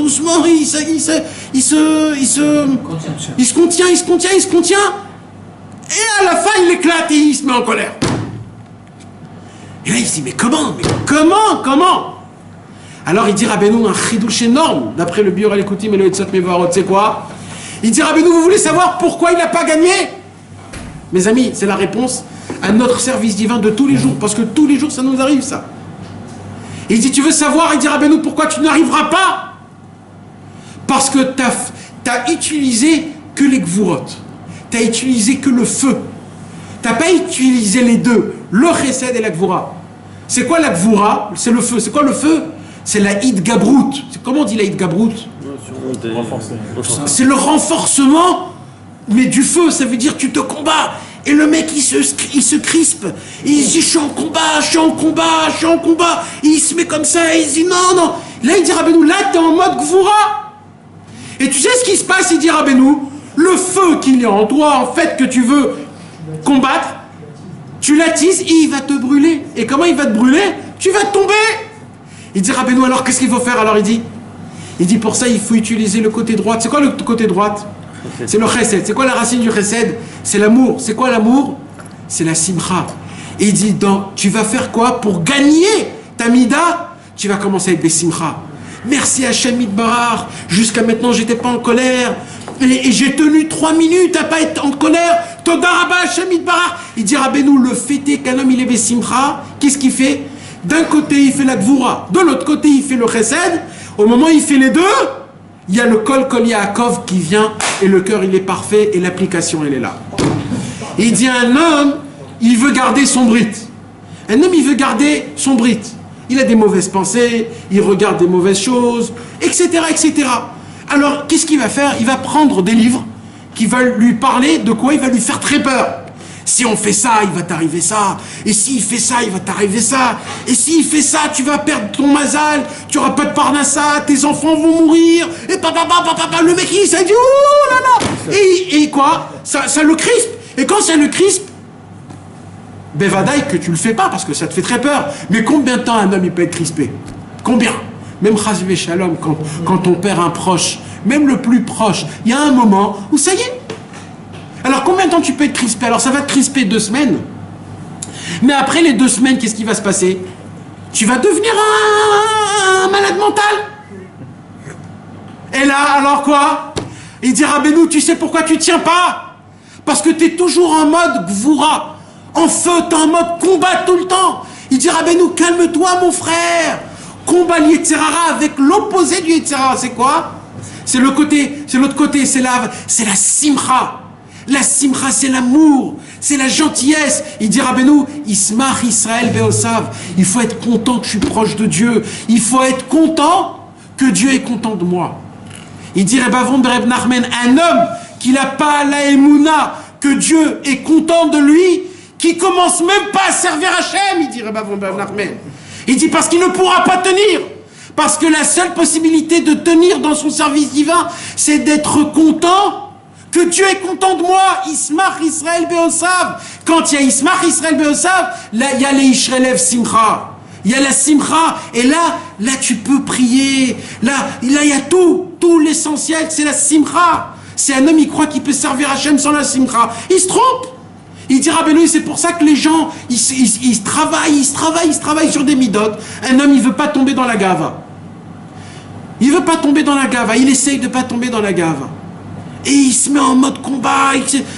il se contient, et à la fin il éclate et il se met en colère. Et là il se dit, mais comment? Alors il dit Rabbeinu un chidouche énorme, d'après le Biur Alikutim et le Etzot Mevoharot, c'est quoi? Il dit Rabbeinu, vous voulez savoir pourquoi il n'a pas gagné? Mes amis, c'est la réponse à notre service divin de tous les jours, parce que tous les jours ça nous arrive ça. Et il dit, tu veux savoir? Il dit Rabbeinu, pourquoi tu n'arriveras pas? Parce que tu n'as utilisé que les gvurot. Tu as utilisé que le feu. Tu n'as pas utilisé les deux, le chesed et la gvura. C'est quoi la gvura? C'est le feu. C'est quoi le feu? C'est la hitgabrout. Comment on dit la hitgabrout? C'est le renforcement, mais du feu. Ça veut dire tu te combats. Et le mec, il se crispe. Il dit, je suis en combat, je suis en combat, je suis en combat. Et il se met comme ça, et il dit, non, non. Là, il dit, Rabbeinu, là, t'es en mode gvura. Et tu sais ce qui se passe? Il dit, Rabbeinu, le feu qu'il y a en toi, en fait, que tu veux combattre, tu l'attises et il va te brûler. Et comment il va te brûler? Tu vas tomber. Il dit, Rabbeinu, alors qu'est-ce qu'il faut faire? Alors il dit, pour ça, il faut utiliser le côté droit. C'est quoi le côté droit? C'est le chesed. C'est quoi la racine du chesed? C'est l'amour. C'est quoi l'amour? C'est la simcha. Et il dit, tu vas faire quoi pour gagner ta mida? Tu vas commencer avec des simcha. Merci Hachem Midbarar. Jusqu'à maintenant, j'étais pas en colère. Et j'ai tenu 3 minutes à pas être en colère. Toda Rabba Hachem Midbarar. Il dit, Rabbeinu, le fait est qu'un homme, il est besimcha. Qu'est-ce qu'il fait? D'un côté, il fait la gvura. De l'autre côté, il fait le chesed. Au moment où il fait les deux, il y a le kol Yaakov qui vient et le cœur il est parfait et l'application elle est là. Et il dit un homme, il veut garder son brit. Un homme il veut garder son brit. Il a des mauvaises pensées, il regarde des mauvaises choses, etc. etc. Alors qu'est-ce qu'il va faire? Il va prendre des livres qui veulent lui parler de quoi? Il va lui faire très peur. Si on fait ça, il va t'arriver ça. Et s'il fait ça, il va t'arriver ça. Et s'il fait ça, tu vas perdre ton mazal. Tu n'auras pas de parnassa. Tes enfants vont mourir. Et papa, le mec, il s'est dit, ouh là là. Et quoi? Ça le crispe. Et quand ça le crispe, Bevadaï que tu le fais pas parce que ça te fait très peur. Mais combien de temps un homme il peut être crispé? Combien? Même Chazvé Shalom, quand on perd un proche, même le plus proche, il y a un moment où ça y est. Alors combien de temps tu peux être crispé? Alors ça va te crisper 2 semaines. Mais après les 2 semaines, qu'est-ce qui va se passer? Tu vas devenir un malade mental. Et là, alors quoi? Il dit, Rabbeinu, tu sais pourquoi tu tiens pas? Parce que tu es toujours en mode gvura. En feu, tu es en mode combat tout le temps. Il dit, Rabbeinu, calme-toi mon frère. Combat l'Yetzerara avec l'opposé du Yetzerara. C'est quoi? C'est l'autre côté, c'est la simcha. La simcha, c'est l'amour, c'est la gentillesse. Il dit, Rabbeinu, Ismach Israël Beosav. Il faut être content que je suis proche de Dieu. Il faut être content que Dieu est content de moi. Il dit, Rebavon Bereb Nachmen, un homme qui n'a pas la émouna, que Dieu est content de lui, qui commence même pas à servir Hachem, il dit Rebavon Bereb Nachmen. Il dit, parce qu'il ne pourra pas tenir. Parce que la seule possibilité de tenir dans son service divin, c'est d'être content que Dieu est content de moi. Ismach Israël Beosav. Quand il y a Ismach Israël Beosav, là il y a les Ishrelev Simcha. Il y a la Simcha. Et là tu peux prier. Là il y a tout l'essentiel, c'est la Simcha. Si un homme il croit qu'il peut servir Hachem sans la Simcha, il se trompe. Il dit Rabbeinu, c'est pour ça que les gens ils travaillent sur des midotes. Un homme il veut pas tomber dans la gava. Il veut pas tomber dans la gava. Il essaye de pas tomber dans la gava. Et il se met en mode combat.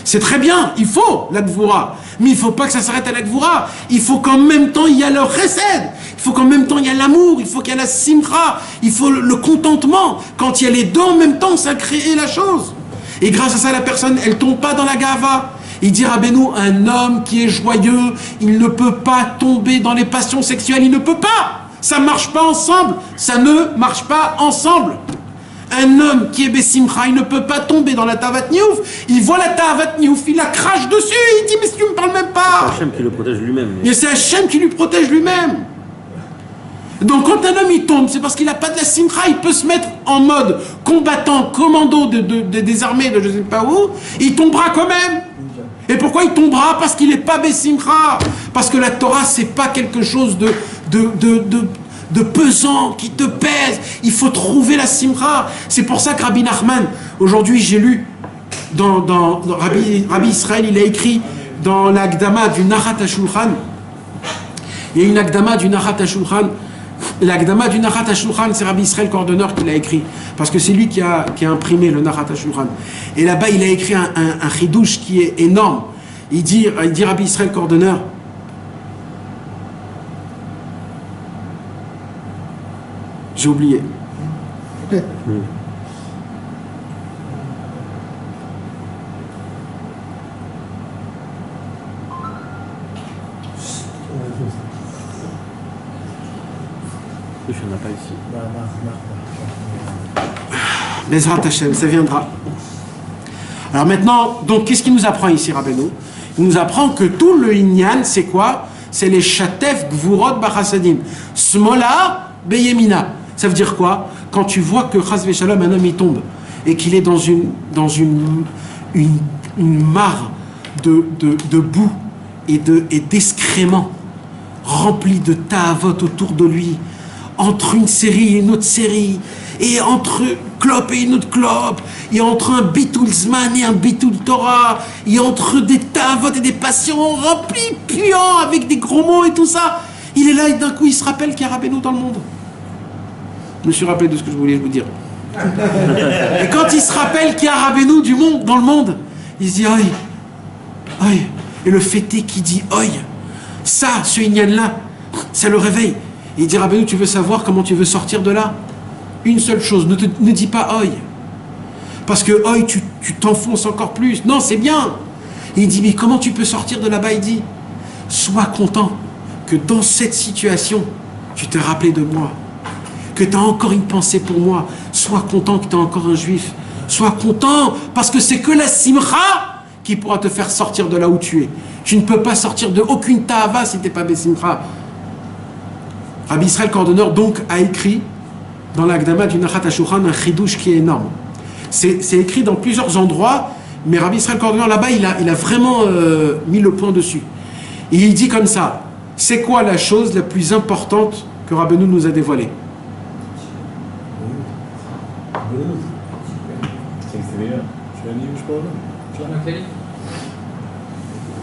C'est très bien, il faut la gvura. Mais il ne faut pas que ça s'arrête à la gvura. Il faut qu'en même temps, il y a le chesed. Il faut qu'en même temps, il y a l'amour. Il faut qu'il y ait la simcha. Il faut le contentement. Quand il y a les deux en même temps, ça crée la chose. Et grâce à ça, la personne, elle ne tombe pas dans la gava. Il dit Rabbeinu, un homme qui est joyeux, il ne peut pas tomber dans les passions sexuelles. Il ne peut pas. Ça ne marche pas ensemble. Ça ne marche pas ensemble. Un homme qui est Bessimcha, il ne peut pas tomber dans la Tavat Niouf. Il voit la Tavat Niouf, il la crache dessus, il dit, mais si tu ne me parles même pas. C'est Hachem qui le protège lui-même. Mais c'est Hachem qui lui protège lui-même. Donc quand un homme il tombe, c'est parce qu'il n'a pas de la Simcha, il peut se mettre en mode combattant, commando des armées de je ne sais pas où, il tombera quand même. Et pourquoi il tombera? Parce qu'il n'est pas Bessimcha. Parce que la Torah, c'est pas quelque chose de pesant, qui te pèse. Il faut trouver la simcha. C'est pour ça que Rabbi Nachman, aujourd'hui j'ai lu dans Rabbi Israël, il a écrit dans l'Agdama du Nahat HaShulchan. Il y a une Agdama du Nahat HaShulchan. L'Agdama du Nahat HaShulchan, c'est Rabbi Israël Cordonneur qui l'a écrit. Parce que c'est lui qui a imprimé le Nahat HaShulchan. Et là-bas, il a écrit un chidouche qui est énorme. Il dit Rabbi Israël Cordonneur, j'ai oublié. Il n'y en a pas ici. Bezrat Hashem, ça viendra. Alors maintenant, donc qu'est-ce qu'il nous apprend ici, Rabbeinu? Il nous apprend que tout le Inyan, c'est quoi? C'est les Shatef Gvurot Bachasadim. Smola Beyemina. Ça veut dire quoi? Quand tu vois que Chas Veshalom, un homme, il tombe et qu'il est dans une mare de boue et d'excréments remplis de ta'avot autour de lui, entre une série et une autre série, et entre clope et une autre clope, et entre un bitul zman et un bitul Torah, et entre des ta'avot et des passions remplis, puants, avec des gros mots et tout ça. Il est là et d'un coup il se rappelle qu'il y a Rabbeinu dans le monde. Je me suis rappelé de ce que je voulais vous dire. Et quand il se rappelle qu'il y a Rabbeinu dans le monde, il se dit oi, oi. Et le fêté qui dit oi, ça, ce Inyan-là, ça le réveille. Et il dit Rabbeinu, tu veux savoir comment tu veux sortir de là? Une seule chose, ne dis pas oi. Parce que oi, tu t'enfonces encore plus. Non, c'est bien. Et il dit, mais comment tu peux sortir de là-bas? Il dit, sois content que dans cette situation, tu t'es rappelé de moi. Que tu as encore une pensée pour moi. Sois content que tu as encore un juif. Sois content, parce que c'est que la simcha qui pourra te faire sortir de là où tu es. Tu ne peux pas sortir de aucune ta'ava si tu n'es pas besimcha. Rabbi Israël Cordonneur donc a écrit dans l'Agdama du Nachat HaShulchan un chidouche qui est énorme. C'est écrit dans plusieurs endroits, mais Rabbi Israël Cordonneur là-bas il a vraiment mis le point dessus. Et il dit comme ça, c'est quoi la chose la plus importante que Rabbeinu nous a dévoilée?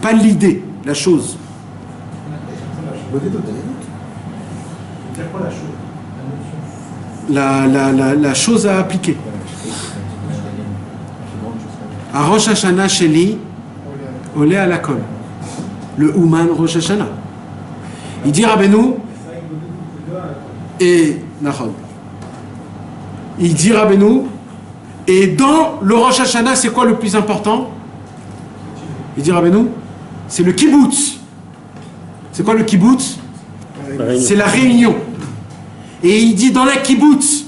Pas l'idée, la chose. La chose à appliquer. À Rosh Hashanah Sheli, Olé à la Kol. Le Ouman Rosh Hashanah. Il dit Rabbeinu, et Nahon. Il dit Rabbeinu, et dans le Rosh Hashanah, c'est quoi le plus important? Il dit Rabbeinu, c'est le kibbutz. C'est quoi le kibbutz? C'est la réunion. Et il dit dans la kibbutz,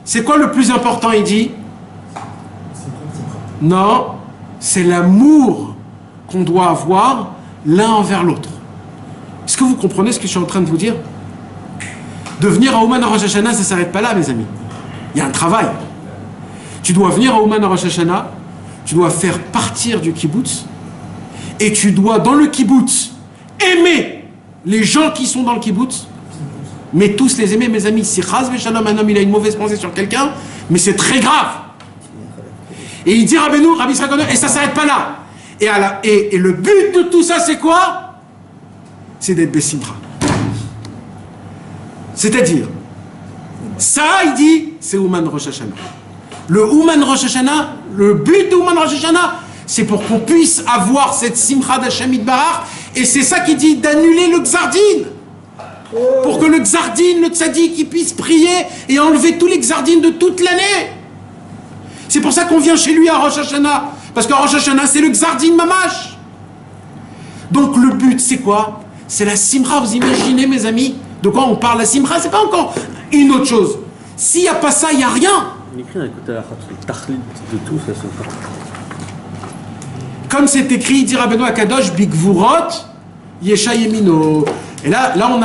c'est quoi le plus important? Il dit non, c'est l'amour qu'on doit avoir l'un envers l'autre. Est-ce que vous comprenez ce que je suis en train de vous dire? De venir à Ouman à Rosh Hashanah, ça ne s'arrête pas là, mes amis. Il y a un travail. Tu dois venir à Ouman à Rosh Hashanah, tu dois faire partir du kibbutz, et tu dois, dans le kibbutz, aimer les gens qui sont dans le kibbutz, mais tous les aimer, mes amis. Si Chas Veshalom, un homme, il a une mauvaise pensée sur quelqu'un, mais c'est très grave. Et il dit Rabbeinu, Rabbi Israël Cordonneur, et ça ne s'arrête pas là. Et le but de tout ça, c'est quoi? C'est d'être Bessimcha. C'est-à-dire, ça, il dit, c'est Ouman Rosh Hashanah. Le Ouman Rosh Hashanah, le but de Ouman Rosh Hashanah, c'est pour qu'on puisse avoir cette Simcha d'Hashem Yitbarach, et c'est ça qui dit d'annuler le Xardin. Pour que le Xardin, le Tzadik, il puisse prier et enlever tous les Xardines de toute l'année. C'est pour ça qu'on vient chez lui à Rosh Hashanah. Parce qu'à Rosh Hashanah, c'est le Xardin Mamash. Donc le but, c'est quoi? C'est la Simcha. Vous imaginez, mes amis, de quoi on parle? La Simcha, c'est pas encore une autre chose. S'il n'y a pas ça, il n'y a rien. Comme c'est écrit, il dit Rabbeinu Akadosh, Bigvurot, Yesha Yemino. Et là, on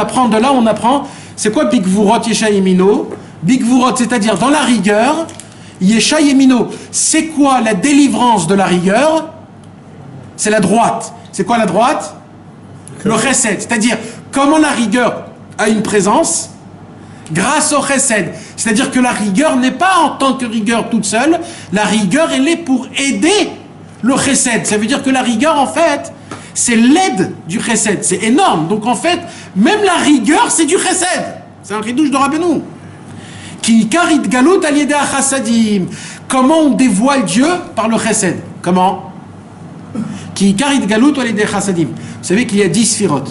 apprend, c'est quoi Bigvurot, Yesha Yemino? Bigvurot, c'est-à-dire dans la rigueur, Yesha Yemino. C'est quoi la délivrance de la rigueur? C'est la droite. C'est quoi la droite? Le chesed. C'est-à-dire, comment la rigueur a une présence? Grâce au chesed. C'est-à-dire que la rigueur n'est pas en tant que rigueur toute seule. La rigueur, elle est pour aider le chesed. Ça veut dire que la rigueur, en fait, c'est l'aide du chesed. C'est énorme. Donc, en fait, même la rigueur, c'est du chesed. C'est un ridouche de Rabbeinu. Ki karit galut al yedei chasadim. Comment on dévoile Dieu? Par le chesed. Comment? Ki karit galut al yedei chasadim. Vous savez qu'il y a 10 sphirot.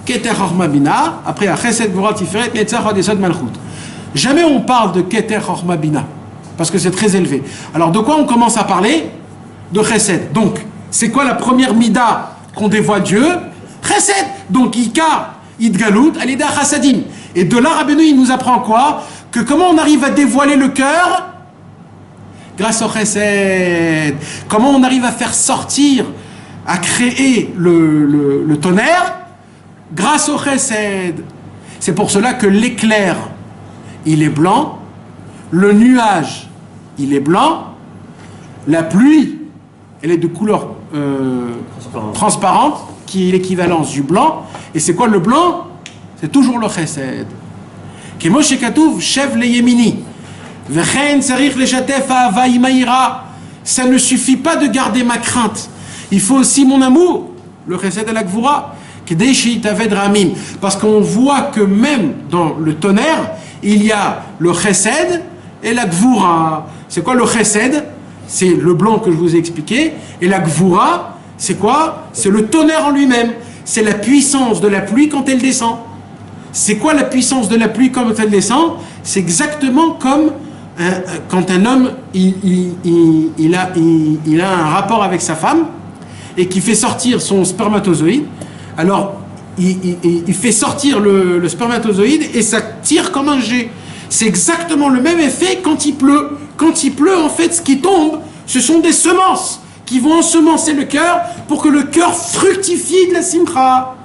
Keter Chorma Bina, après à Chesed Gvurah Tiferet, Netzach Hod Yesod Malchut. Jamais on parle de Keter Chorma Bina, parce que c'est très élevé. Alors de quoi on commence à parler? De Chesed. Donc, c'est quoi la première mida qu'on dévoile Dieu? Chesed. Donc, Ikar, idgalout alida chassadim. Et de là, Rabbeinu, il nous apprend quoi? Que comment on arrive à dévoiler le cœur? Grâce au chesed. Comment on arrive à faire sortir, à créer le tonnerre? Grâce au chesed. C'est pour cela que l'éclair, il est blanc, le nuage, il est blanc, la pluie, elle est de couleur transparente, qui est l'équivalence du blanc. Et c'est quoi le blanc? C'est toujours le chesed. Kemoshe Katouv, Shev le Yemini. Vechen Sarich le Shatef Ahava Imaïra. Ça ne suffit pas de garder ma crainte. Il faut aussi mon amour, le chesed de la Gvura. Parce qu'on voit que même dans le tonnerre, il y a le chesed et la Gvura. C'est quoi le chesed? C'est le blanc que je vous ai expliqué. Et la Gvura, c'est quoi? C'est le tonnerre en lui-même. C'est la puissance de la pluie quand elle descend. C'est quoi la puissance de la pluie quand elle descend? C'est exactement comme quand un homme il a un rapport avec sa femme et qui fait sortir son spermatozoïde. Alors il fait sortir le spermatozoïde et ça tire comme un jet. C'est exactement le même effet quand il pleut. Quand il pleut, en fait, ce qui tombe, ce sont des semences qui vont ensemencer le cœur pour que le cœur fructifie de la simcha.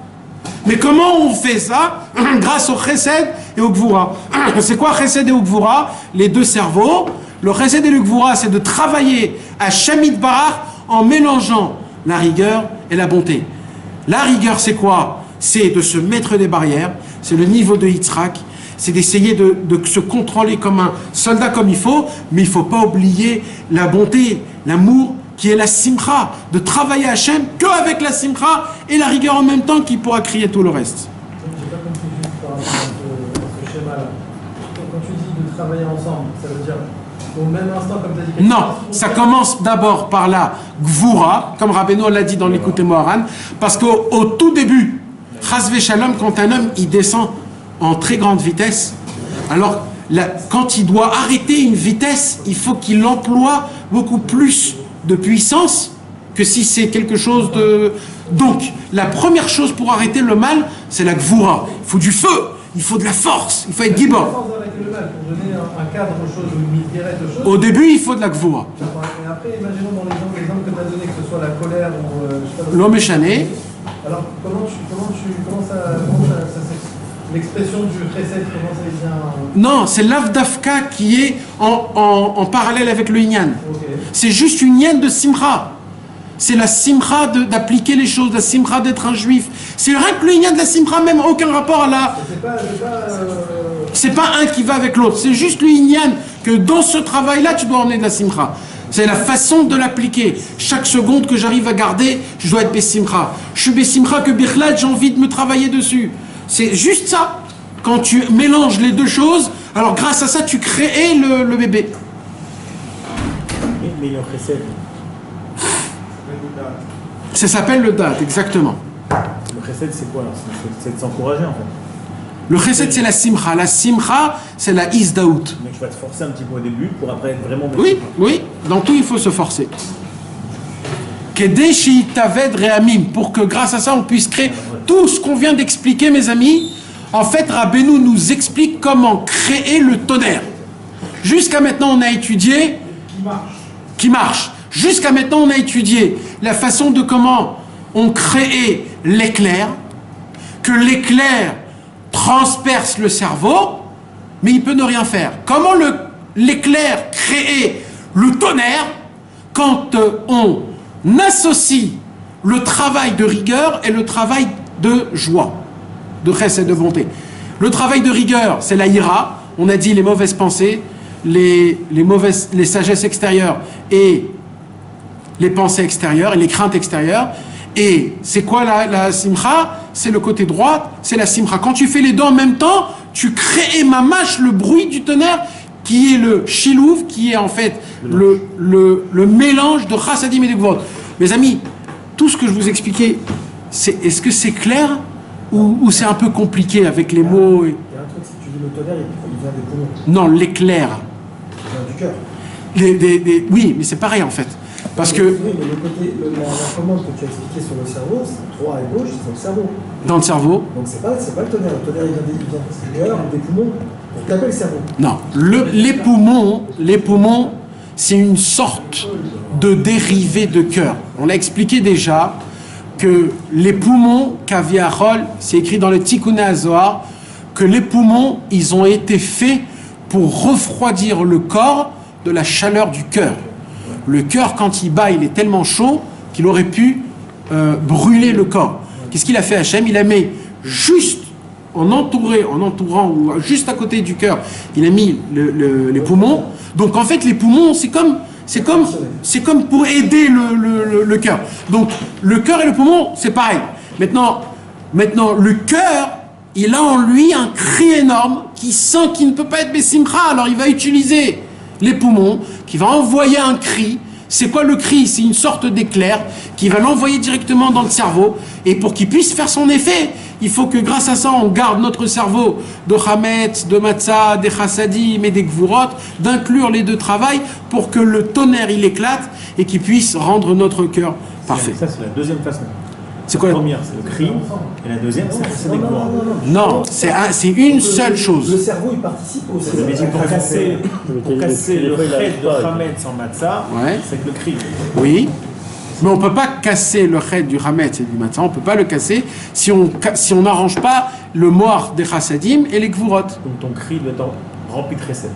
Mais comment on fait ça? Grâce au chesed et au gvura. C'est quoi chesed et au gvura? Les deux cerveaux. Le chesed et le gvura, c'est de travailler à Shamid Barach en mélangeant la rigueur et la bonté. La rigueur, c'est quoi? C'est de se mettre des barrières. C'est le niveau de Yitzhak. C'est d'essayer de se contrôler comme un soldat comme il faut. Mais il ne faut pas oublier la bonté, l'amour, qui est la simcha, de travailler à Hachem qu'avec la simcha et la rigueur en même temps qui pourra crier tout le reste. J'ai pas compris juste par rapport à ce schéma-là. Quand tu dis de travailler ensemble, ça veut dire au même instant, comme tu as dit... Non, ça commence d'abord par la gvura, comme Rabbeinu l'a dit dans l'Écoute Moharan, parce qu'au tout début, chas v'shalom, quand un homme il descend en très grande vitesse, alors quand il doit arrêter une vitesse, il faut qu'il emploie beaucoup plus de puissance que si c'est quelque chose de... Donc, la première chose pour arrêter le mal, c'est la gvura. Il faut du feu, il faut de la force, il faut être gibor. Pour donner un cadre aux choses, une direct aux choses. Au début, il faut de la gvura. Et après, imaginons dans l'exemple que tu as donné, que ce soit la colère ou... L'homme échané. Alors, comment ça l'expression du chesed, comment ça vient... Non, c'est l'avdafka qui est en parallèle avec le inyan. Okay. C'est juste une inyan de simcha. C'est la simcha d'appliquer les choses, la simcha d'être un juif. C'est rien que le inyan de la simcha, même aucun rapport à la... C'est pas un qui va avec l'autre. C'est juste le inyan que dans ce travail-là, tu dois emmener de la simcha. C'est la façon de l'appliquer. Chaque seconde que j'arrive à garder, je dois être bessimcha. Je suis bessimcha que birlad, j'ai envie de me travailler dessus. C'est juste ça. Quand tu mélanges les deux choses, alors grâce à ça, tu crées le bébé. Meilleur chesed. Ça s'appelle le date, exactement. Le chesed, c'est quoi? C'est de s'encourager, en fait. Le chesed, c'est la simcha. La simcha, c'est la isdaout. Mais tu vas te forcer un petit peu au début pour après être vraiment... Oui, oui. Dans tout, il faut se forcer. Kedeshi taved re'amim, pour que grâce à ça, on puisse créer tout ce qu'on vient d'expliquer, mes amis. En fait, Rabbeinu nous explique comment créer le tonnerre. Jusqu'à maintenant, on a étudié... Qui marche. Jusqu'à maintenant, on a étudié la façon de comment on crée l'éclair, que l'éclair transperce le cerveau, mais il peut ne rien faire. Comment l'éclair crée le tonnerre quand on associe le travail de rigueur et le travail de joie, de chesed et de bonté. Le travail de rigueur, c'est la ira. On a dit les mauvaises pensées, les sagesses extérieures et les pensées extérieures et les craintes extérieures. Et c'est quoi la simcha? C'est le côté droit, c'est la simcha. Quand tu fais les deux en même temps, tu crées mamash le bruit du tonnerre qui est le shilouv, qui est en fait le mélange de chassadim et de gvot. Mes amis, tout ce que je vous expliquais, est-ce que c'est clair ou c'est un peu compliqué avec les mots Il y a un truc, si tu dis le tonnerre, il vient des poumons. Non, l'éclair. Il vient du cœur. Oui, mais c'est pareil en fait. Parce que Oui, mais le côté, la commande que tu as expliqué sur le cerveau, c'est droit et gauche, c'est dans le cerveau. dans le cerveau, Donc c'est pas le tonnerre. Le tonnerre, il vient des cœurs ou des poumons pour taper le cerveau. non, les poumons, c'est une sorte de dérivé de cœur. On l'a expliqué déjà que les poumons, Kaviarol, c'est écrit dans le Tikkun HaZohar, que les poumons, ils ont été faits pour refroidir le corps de la chaleur du cœur. Le cœur, quand il bat, il est tellement chaud qu'il aurait pu brûler le corps. Qu'est-ce qu'il a fait Hachem? Il a mis juste en entourant ou juste à côté du cœur, il a mis les poumons. Donc en fait, les poumons, c'est comme pour aider le cœur. Donc le cœur et le poumon, c'est pareil. Maintenant, le cœur, il a en lui un cri énorme qui sent qu'il ne peut pas être Bessimcha. Alors il va utiliser les poumons, qui va envoyer un cri. C'est quoi le cri? C'est une sorte d'éclair qui va l'envoyer directement dans le cerveau. Et pour qu'il puisse faire son effet, il faut que grâce à ça, on garde notre cerveau de Hametz, de Matzah, des Chassadim et des Gvurot, d'inclure les deux travails pour que le tonnerre il éclate et qu'il puisse rendre notre cœur parfait. Ça, c'est la deuxième façon. C'est quoi La première, c'est le cri, et la deuxième, c'est des courants. Non, c'est une seule Le chose. cerveau, il participe au cerveau. Mais pour casser le raid de Hametz en Matzah, Ouais. c'est que le cri. Oui, mais on ne peut pas casser le raid du Hametz et du Matzah, on ne peut pas le casser si on n'arrange pas le mort des Chassadim et les Gvurot. Donc ton cri doit être rempli de chesed.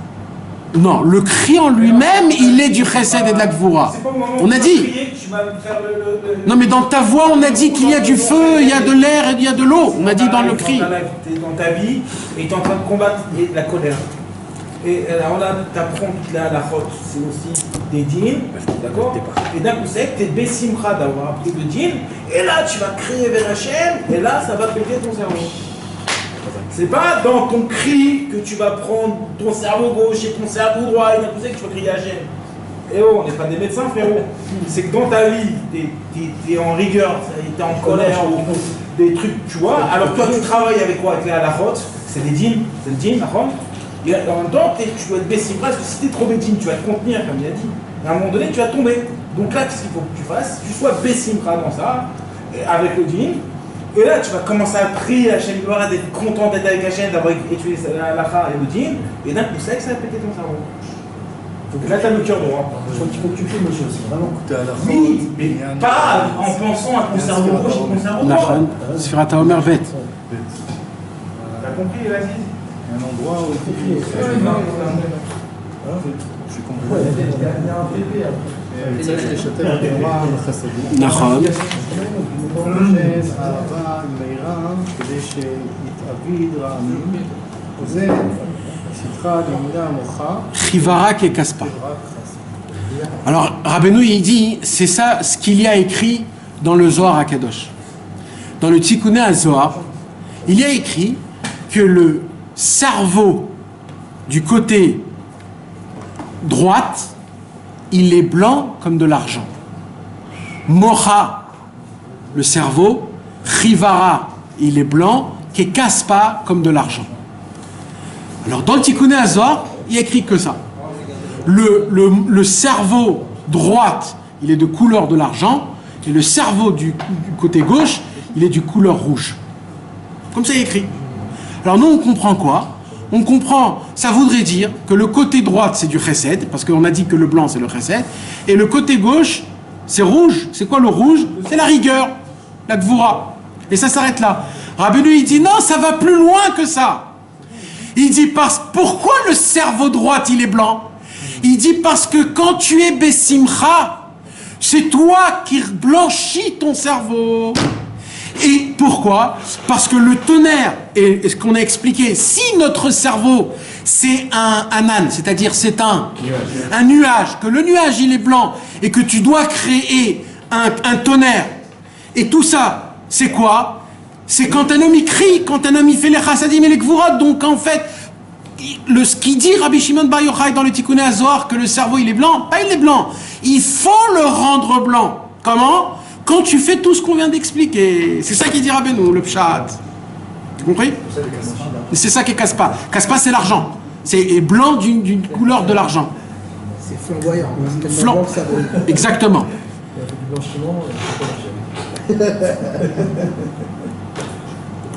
Non, le cri en lui-même, il est du Chesed et de la Gvura. C'est pas au moment où On a tu vas dit. crier que tu vas faire le- Non, mais dans ta voix, on a dit qu'il y a du feu, il y a de l'air et il y a de l'eau. On a dit dans le cri. T'es dans ta vie et tu es en train de combattre la colère. Et alors là, tu apprends toute la route, c'est aussi des dîmes, d'accord? Et d'un coup sec, tu es bessimcha d'avoir appris le dîme, et là tu vas crier vers Hachem, et là ça va péter ton cerveau. C'est pas dans ton cri que tu vas prendre ton cerveau gauche et ton cerveau droit, et d'un coup sec, tu vas crier Hachem. Et oh, on n'est pas des médecins, frérot. C'est que dans ta vie, t'es en rigueur, t'es en colère, ou des trucs, tu vois. Alors toi, tu travailles avec quoi? Avec la route, c'est des dîmes, c'est le dîme, la route. Et en même temps, tu dois être baissé parce que si tu es trop bédine, tu vas te contenir, comme il a dit. Et à un moment donné, tu vas tomber. Donc là, qu'est-ce qu'il faut que tu fasses? Tu sois bessimra dans ça, avec le dîme. Et là, tu vas commencer à prier Hachem, d'être content d'être avec Hachem, d'avoir étudié la lacha et le dîme. Et d'un coup, c'est ça va péter ton cerveau. Donc là, tu as le cœur droit. Je crois qu'il faut que tu pries, monsieur, aussi, vraiment. Oui, mais pas en pensant à ton cerveau gauche et ton cerveau droit. Nachon, Sfirata Omer Vet. T'as compris, vas-y? Un endroit où Il y a un bébé après. Nachon. Chivarak et Kaspa. Alors, Rabbeinu, il dit, c'est ça ce qu'il y a écrit dans le Zohar HaKadosh. Dans le Tikkun HaZohar, il y a écrit que le cerveau du côté droite, il est blanc comme de l'argent. Mocha, le cerveau, Chivara, il est blanc, Kekaspa, comme de l'argent. Alors dans le Tikkun HaZohar, il y a écrit que ça. Le cerveau droite, il est de couleur de l'argent, et le cerveau du côté gauche, il est du couleur rouge. Comme ça, il y a écrit. Alors nous, on comprend quoi? On comprend, ça voudrait dire que le côté droite, c'est du chesed, parce qu'on a dit que le blanc, c'est le chesed, et le côté gauche, c'est rouge. C'est quoi le rouge? C'est la rigueur, la gvura. Et ça s'arrête là. Rabbeinu, il dit non, ça va plus loin que ça. Il dit pourquoi le cerveau droit, il est blanc? Il dit parce que quand tu es bessimcha, c'est toi qui blanchis ton cerveau. Et pourquoi? Parce que le tonnerre, et ce qu'on a expliqué, si notre cerveau, c'est un âne, c'est-à-dire c'est un nuage, que le nuage il est blanc, et que tu dois créer un tonnerre, et tout ça, c'est quoi? C'est quand un homme il crie, quand un homme il fait les chassadim et les gvurot. Donc en fait, ce qu'il dit Rabbi Shimon Bar Yochai dans le Tikkun HaZohar, que le cerveau il est blanc, pas il est blanc, il faut le rendre blanc. Comment? Quand tu fais tout ce qu'on vient d'expliquer. C'est ça qu'il dit Rabbeinu, le pshat. Tu compris? C'est ça qui est Kaspa. Kaspa, c'est l'argent. C'est blanc d'une couleur de l'argent. C'est flamboyant. C'est tellement Flan- blanc que ça brûle. Exactement. Il y a du blanchiment, c'est pas marché.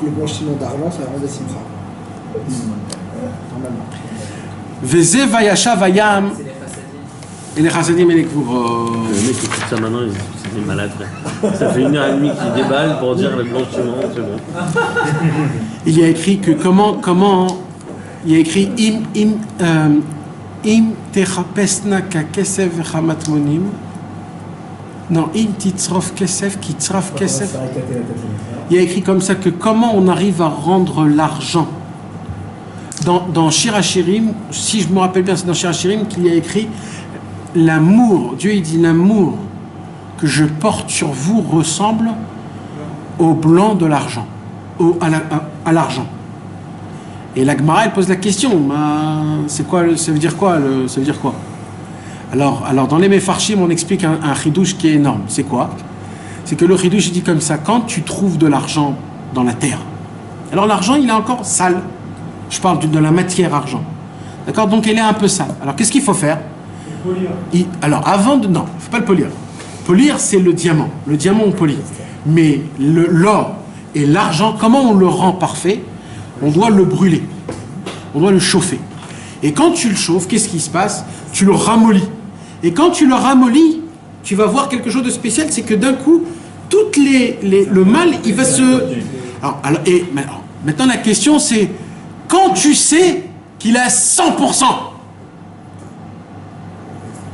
Le blanchiment d'argent, ça rend des simcha. Normalement. Veze vayasha vayam. C'est les façadiers. Et les chasadim et les cours. Le mec qui écoute ça maintenant, c'est des malades, frère. Ça fait 1h30 qu'il déballe pour dire le blanchiment, c'est bon. Il y a écrit que comment il y a écrit im techapesna ka kesef v'chamat monim. Non, im titzrof kesef ki tzraf kesef. Ça va éclater la tête de mes frères. Il y a écrit comme ça que comment on arrive à rendre l'argent. Dans Shir HaShirim, si je me rappelle bien, c'est dans Shir HaShirim qu'il y a écrit l'amour. Dieu il dit l'amour que je porte sur vous ressemble au blanc de l'argent, à l'argent. Et la Gemara elle pose la question, c'est quoi, ça veut dire quoi, ça veut dire quoi? Alors dans les Mefarshim on explique un chidouche qui est énorme. C'est quoi? C'est que le chidouche dit comme ça, quand tu trouves de l'argent dans la terre, alors l'argent il est encore sale. Je parle de la matière argent. D'accord? Donc elle est un peu sale. Alors qu'est-ce qu'il faut faire? Alors avant de... Non, il ne faut pas le polir. Polir c'est le diamant. Le diamant on polit. Mais l'or et l'argent, comment on le rend parfait? On doit le brûler. On doit le chauffer. Et quand tu le chauffes, qu'est-ce qui se passe? Tu le ramollis. Et quand tu le ramollis, tu vas voir quelque chose de spécial, c'est que d'un coup, le mal, il va se... Maintenant la question c'est, quand tu sais qu'il est à 100%,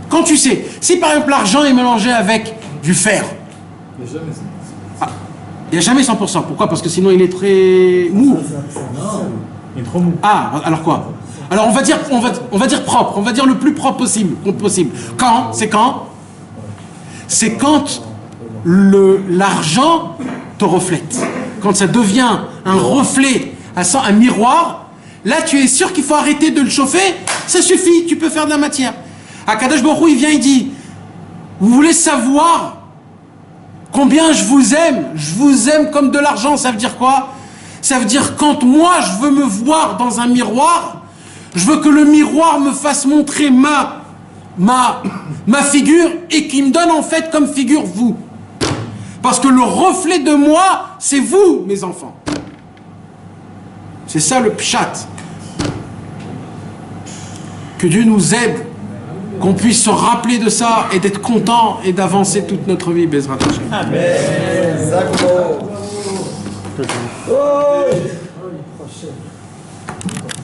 quand tu sais, si par exemple l'argent est mélangé avec du fer, il n'y a jamais 100%. Pourquoi? Parce que sinon il est très mou. Il est trop mou. Ah, alors quoi? Alors on va dire propre, on va dire le plus propre possible. Quand? C'est quand? C'est quand l'argent te reflète. Quand ça devient un reflet, un miroir, là tu es sûr qu'il faut arrêter de le chauffer, ça suffit, tu peux faire de la matière. Akadosh Baruch Hu, il vient, il dit, vous voulez savoir combien je vous aime comme de l'argent, ça veut dire quoi? Ça veut dire quand moi je veux me voir dans un miroir, je veux que le miroir me fasse montrer ma figure et qu'il me donne en fait comme figure vous. Parce que le reflet de moi, c'est vous, mes enfants. C'est ça le pshat. Que Dieu nous aide, qu'on puisse se rappeler de ça et d'être content et d'avancer toute notre vie, Bezrat Hashem. Amen. Zako. Oh